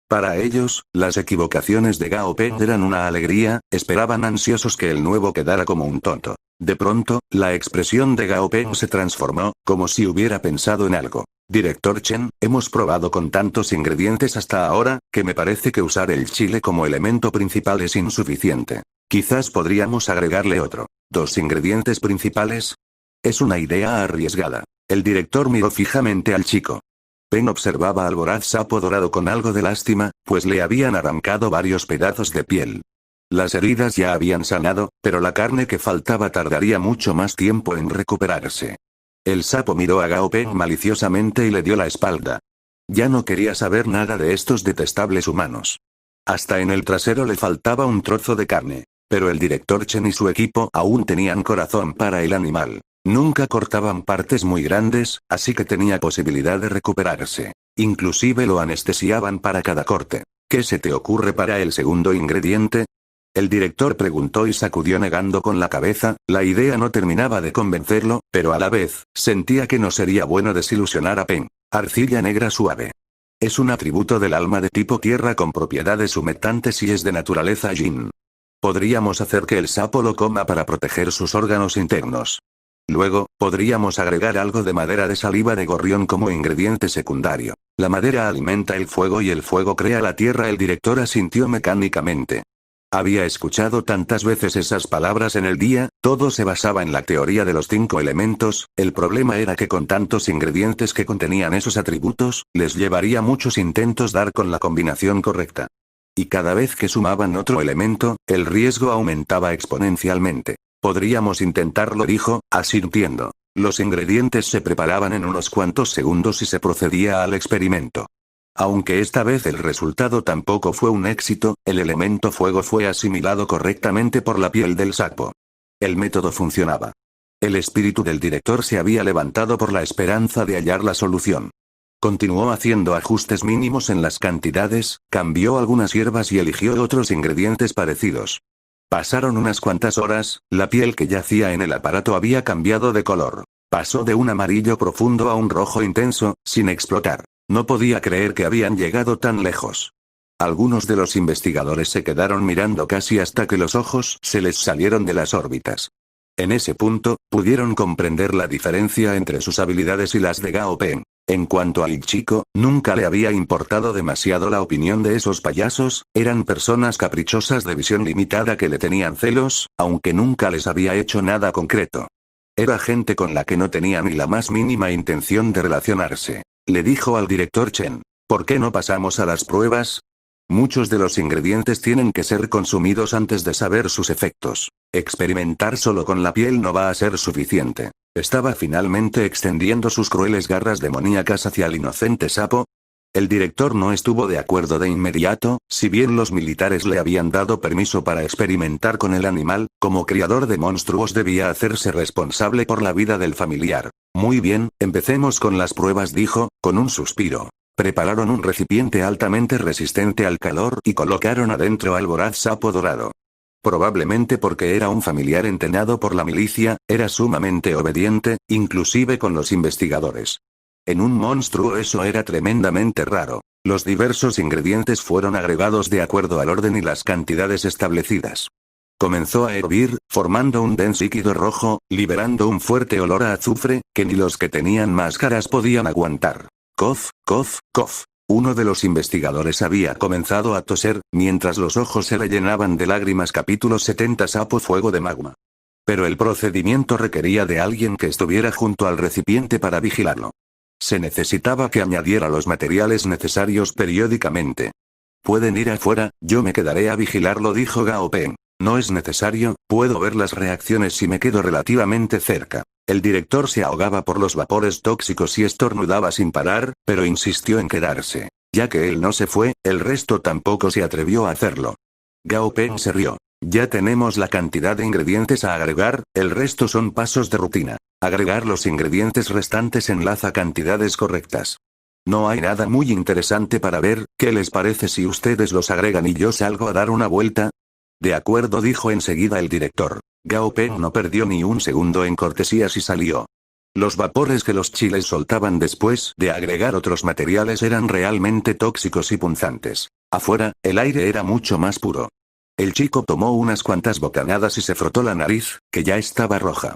Para ellos, las equivocaciones de Gao Peng eran una alegría, esperaban ansiosos que el nuevo quedara como un tonto. De pronto, la expresión de Gao Peng se transformó, como si hubiera pensado en algo. Director Chen, hemos probado con tantos ingredientes hasta ahora, que me parece que usar el chile como elemento principal es insuficiente. Quizás podríamos agregarle otro. ¿2 ingredientes principales? Es una idea arriesgada. El director miró fijamente al chico. Peng observaba al voraz sapo dorado con algo de lástima, pues le habían arrancado varios pedazos de piel. Las heridas ya habían sanado, pero la carne que faltaba tardaría mucho más tiempo en recuperarse. El sapo miró a Gao Peng maliciosamente y le dio la espalda. Ya no quería saber nada de estos detestables humanos. Hasta en el trasero le faltaba un trozo de carne. Pero el director Chen y su equipo aún tenían corazón para el animal. Nunca cortaban partes muy grandes, así que tenía posibilidad de recuperarse. Inclusive lo anestesiaban para cada corte. ¿Qué se te ocurre para el segundo ingrediente? El director preguntó y sacudió negando con la cabeza. La idea no terminaba de convencerlo, pero a la vez, sentía que no sería bueno desilusionar a Peng. Arcilla negra suave. Es un atributo del alma de tipo tierra con propiedades humectantes y es de naturaleza yin. Podríamos hacer que el sapo lo coma para proteger sus órganos internos. Luego, podríamos agregar algo de madera de saliva de gorrión como ingrediente secundario. La madera alimenta el fuego y el fuego crea la tierra. El director asintió mecánicamente. Había escuchado tantas veces esas palabras en el día, todo se basaba en la teoría de los 5 elementos, el problema era que con tantos ingredientes que contenían esos atributos, les llevaría muchos intentos dar con la combinación correcta. Y cada vez que sumaban otro elemento, el riesgo aumentaba exponencialmente. Podríamos intentarlo, dijo, asintiendo. Los ingredientes se preparaban en unos cuantos segundos y se procedía al experimento. Aunque esta vez el resultado tampoco fue un éxito, el elemento fuego fue asimilado correctamente por la piel del sapo. El método funcionaba. El espíritu del director se había levantado por la esperanza de hallar la solución. Continuó haciendo ajustes mínimos en las cantidades, cambió algunas hierbas y eligió otros ingredientes parecidos. Pasaron unas cuantas horas, la piel que yacía en el aparato había cambiado de color. Pasó de un amarillo profundo a un rojo intenso, sin explotar. No podía creer que habían llegado tan lejos. Algunos de los investigadores se quedaron mirando casi hasta que los ojos se les salieron de las órbitas. En ese punto, pudieron comprender la diferencia entre sus habilidades y las de Gao Peng. En cuanto al chico, nunca le había importado demasiado la opinión de esos payasos, eran personas caprichosas de visión limitada que le tenían celos, aunque nunca les había hecho nada concreto. Era gente con la que no tenía ni la más mínima intención de relacionarse. Le dijo al director Chen, ¿por qué no pasamos a las pruebas? Muchos de los ingredientes tienen que ser consumidos antes de saber sus efectos. Experimentar solo con la piel no va a ser suficiente. ¿Estaba finalmente extendiendo sus crueles garras demoníacas hacia el inocente sapo? El director no estuvo de acuerdo de inmediato, si bien los militares le habían dado permiso para experimentar con el animal, como criador de monstruos debía hacerse responsable por la vida del familiar. Muy bien, empecemos con las pruebas, dijo, con un suspiro. Prepararon un recipiente altamente resistente al calor y colocaron adentro al voraz sapo dorado. Probablemente porque era un familiar entrenado por la milicia, era sumamente obediente, inclusive con los investigadores. En un monstruo eso era tremendamente raro. Los diversos ingredientes fueron agregados de acuerdo al orden y las cantidades establecidas. Comenzó a hervir, formando un denso líquido rojo, liberando un fuerte olor a azufre, que ni los que tenían máscaras podían aguantar. Cof, cof, cof. Uno de los investigadores había comenzado a toser, mientras los ojos se le llenaban de lágrimas. Capítulo 70 Sapo Fuego de Magma. Pero el procedimiento requería de alguien que estuviera junto al recipiente para vigilarlo. Se necesitaba que añadiera los materiales necesarios periódicamente. Pueden ir afuera, yo me quedaré a vigilarlo, dijo Gao Peng. No es necesario, puedo ver las reacciones si me quedo relativamente cerca. El director se ahogaba por los vapores tóxicos y estornudaba sin parar, pero insistió en quedarse. Ya que él no se fue, el resto tampoco se atrevió a hacerlo. Gao Peng se rió. Ya tenemos la cantidad de ingredientes a agregar, el resto son pasos de rutina. Agregar los ingredientes restantes enlaza cantidades correctas. No hay nada muy interesante para ver, ¿qué les parece si ustedes los agregan y yo salgo a dar una vuelta? De acuerdo, dijo enseguida el director. Gao Peng no perdió ni un segundo en cortesías y salió. Los vapores que los chiles soltaban después de agregar otros materiales eran realmente tóxicos y punzantes. Afuera, el aire era mucho más puro. El chico tomó unas cuantas bocanadas y se frotó la nariz, que ya estaba roja.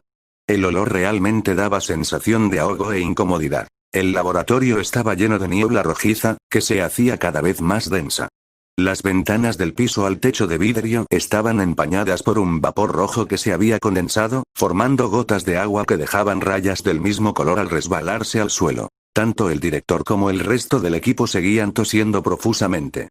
El olor realmente daba sensación de ahogo e incomodidad. El laboratorio estaba lleno de niebla rojiza, que se hacía cada vez más densa. Las ventanas del piso al techo de vidrio estaban empañadas por un vapor rojo que se había condensado, formando gotas de agua que dejaban rayas del mismo color al resbalarse al suelo. Tanto el director como el resto del equipo seguían tosiendo profusamente.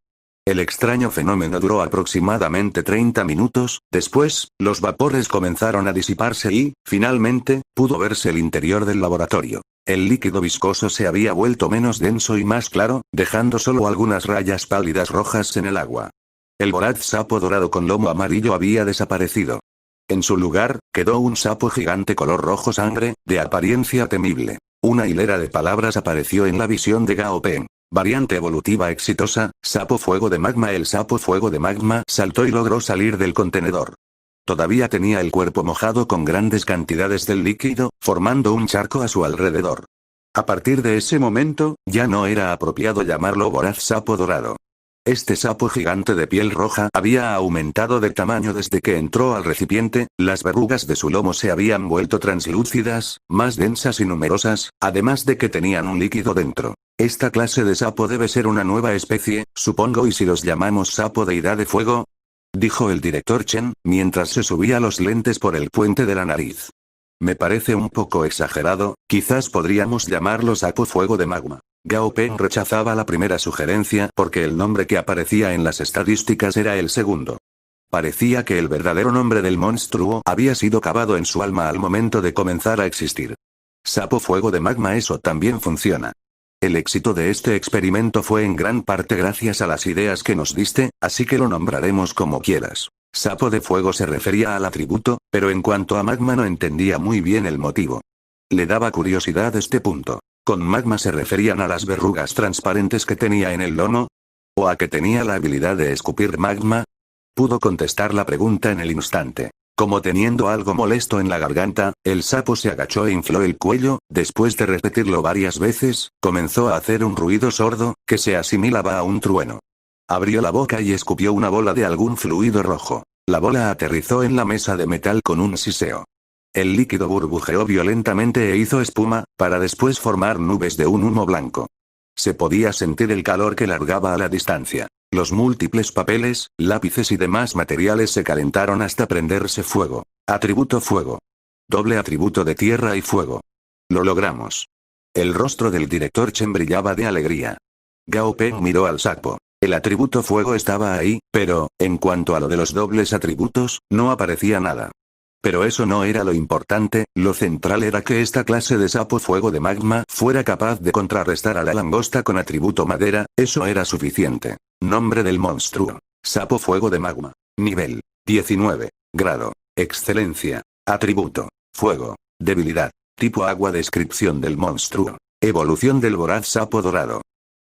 El extraño fenómeno duró aproximadamente 30 minutos, después, los vapores comenzaron a disiparse y, finalmente, pudo verse el interior del laboratorio. El líquido viscoso se había vuelto menos denso y más claro, dejando solo algunas rayas pálidas rojas en el agua. El voraz sapo dorado con lomo amarillo había desaparecido. En su lugar, quedó un sapo gigante color rojo sangre, de apariencia temible. Una hilera de palabras apareció en la visión de Gao Peng. Variante evolutiva exitosa, sapo fuego de magma. El sapo fuego de magma saltó y logró salir del contenedor. Todavía tenía el cuerpo mojado con grandes cantidades del líquido, formando un charco a su alrededor. A partir de ese momento, ya no era apropiado llamarlo voraz sapo dorado. Este sapo gigante de piel roja había aumentado de tamaño desde que entró al recipiente, las verrugas de su lomo se habían vuelto translúcidas, más densas y numerosas, además de que tenían un líquido dentro. Esta clase de sapo debe ser una nueva especie, supongo, y si los llamamos sapo deidad de fuego, dijo el director Chen, mientras se subía los lentes por el puente de la nariz. Me parece un poco exagerado, quizás podríamos llamarlo sapo fuego de magma. Gao Peng rechazaba la primera sugerencia porque el nombre que aparecía en las estadísticas era el segundo. Parecía que el verdadero nombre del monstruo había sido cavado en su alma al momento de comenzar a existir. Sapo fuego de magma, eso también funciona. El éxito de este experimento fue en gran parte gracias a las ideas que nos diste, así que lo nombraremos como quieras. Sapo de fuego se refería al atributo, pero en cuanto a magma no entendía muy bien el motivo. Le daba curiosidad este punto. ¿Con magma se referían a las verrugas transparentes que tenía en el lomo? ¿O a que tenía la habilidad de escupir magma? Pudo contestar la pregunta en el instante. Como teniendo algo molesto en la garganta, el sapo se agachó e infló el cuello, después de repetirlo varias veces, comenzó a hacer un ruido sordo, que se asimilaba a un trueno. Abrió la boca y escupió una bola de algún fluido rojo. La bola aterrizó en la mesa de metal con un siseo. El líquido burbujeó violentamente e hizo espuma, para después formar nubes de un humo blanco. Se podía sentir el calor que largaba a la distancia. Los múltiples papeles, lápices y demás materiales se calentaron hasta prenderse fuego. Atributo fuego. Doble atributo de tierra y fuego. Lo logramos. El rostro del director Chen brillaba de alegría. Gao Peng miró al sapo. El atributo fuego estaba ahí, pero, en cuanto a lo de los dobles atributos, no aparecía nada. Pero eso no era lo importante, lo central era que esta clase de sapo fuego de magma fuera capaz de contrarrestar a la langosta con atributo madera, eso era suficiente. Nombre del monstruo. Sapo fuego de magma. Nivel 19. Grado. Excelencia. Atributo. Fuego. Debilidad. Tipo agua. Descripción del monstruo. Evolución del voraz sapo dorado.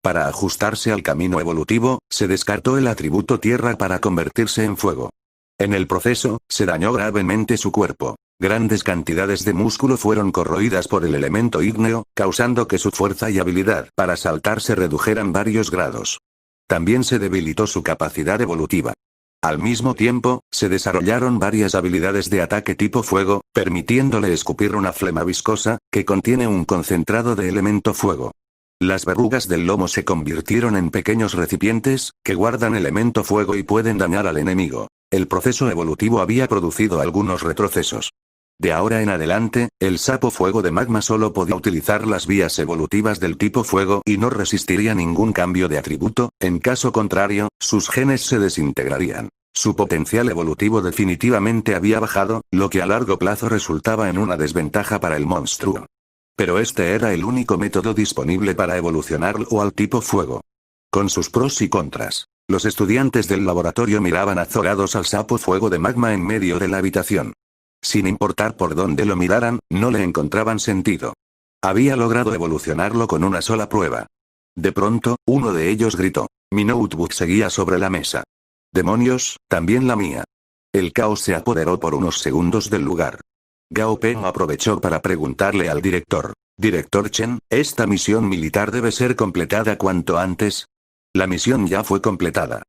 Para ajustarse al camino evolutivo, se descartó el atributo tierra para convertirse en fuego. En el proceso, se dañó gravemente su cuerpo. Grandes cantidades de músculo fueron corroídas por el elemento ígneo, causando que su fuerza y habilidad para saltar se redujeran varios grados. También se debilitó su capacidad evolutiva. Al mismo tiempo, se desarrollaron varias habilidades de ataque tipo fuego, permitiéndole escupir una flema viscosa, que contiene un concentrado de elemento fuego. Las verrugas del lomo se convirtieron en pequeños recipientes, que guardan elemento fuego y pueden dañar al enemigo. El proceso evolutivo había producido algunos retrocesos. De ahora en adelante, el sapo fuego de magma solo podía utilizar las vías evolutivas del tipo fuego y no resistiría ningún cambio de atributo, en caso contrario, sus genes se desintegrarían. Su potencial evolutivo definitivamente había bajado, lo que a largo plazo resultaba en una desventaja para el monstruo. Pero este era el único método disponible para evolucionarlo al tipo fuego. Con sus pros y contras, los estudiantes del laboratorio miraban azorados al sapo fuego de magma en medio de la habitación. Sin importar por dónde lo miraran, no le encontraban sentido. Había logrado evolucionarlo con una sola prueba. De pronto, uno de ellos gritó. Mi notebook seguía sobre la mesa. ¡Demonios, también la mía! El caos se apoderó por unos segundos del lugar. Gao Peng aprovechó para preguntarle al director. Director Chen, ¿esta misión militar debe ser completada cuanto antes? La misión ya fue completada.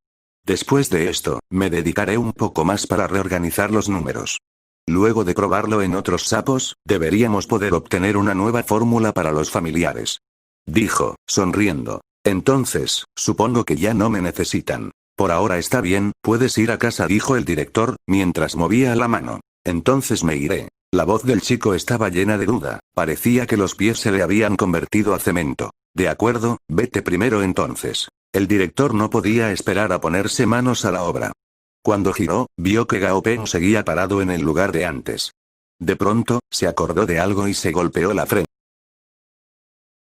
Después de esto, me dedicaré un poco más para reorganizar los números. Luego de probarlo en otros sapos, deberíamos poder obtener una nueva fórmula para los familiares. Dijo, sonriendo. Entonces, supongo que ya no me necesitan. Por ahora está bien, puedes ir a casa, dijo el director, mientras movía la mano. Entonces me iré. La voz del chico estaba llena de duda, parecía que los pies se le habían convertido a cemento. De acuerdo, vete primero entonces. El director no podía esperar a ponerse manos a la obra. Cuando giró, vio que Gao Peng seguía parado en el lugar de antes. De pronto, se acordó de algo y se golpeó la frente.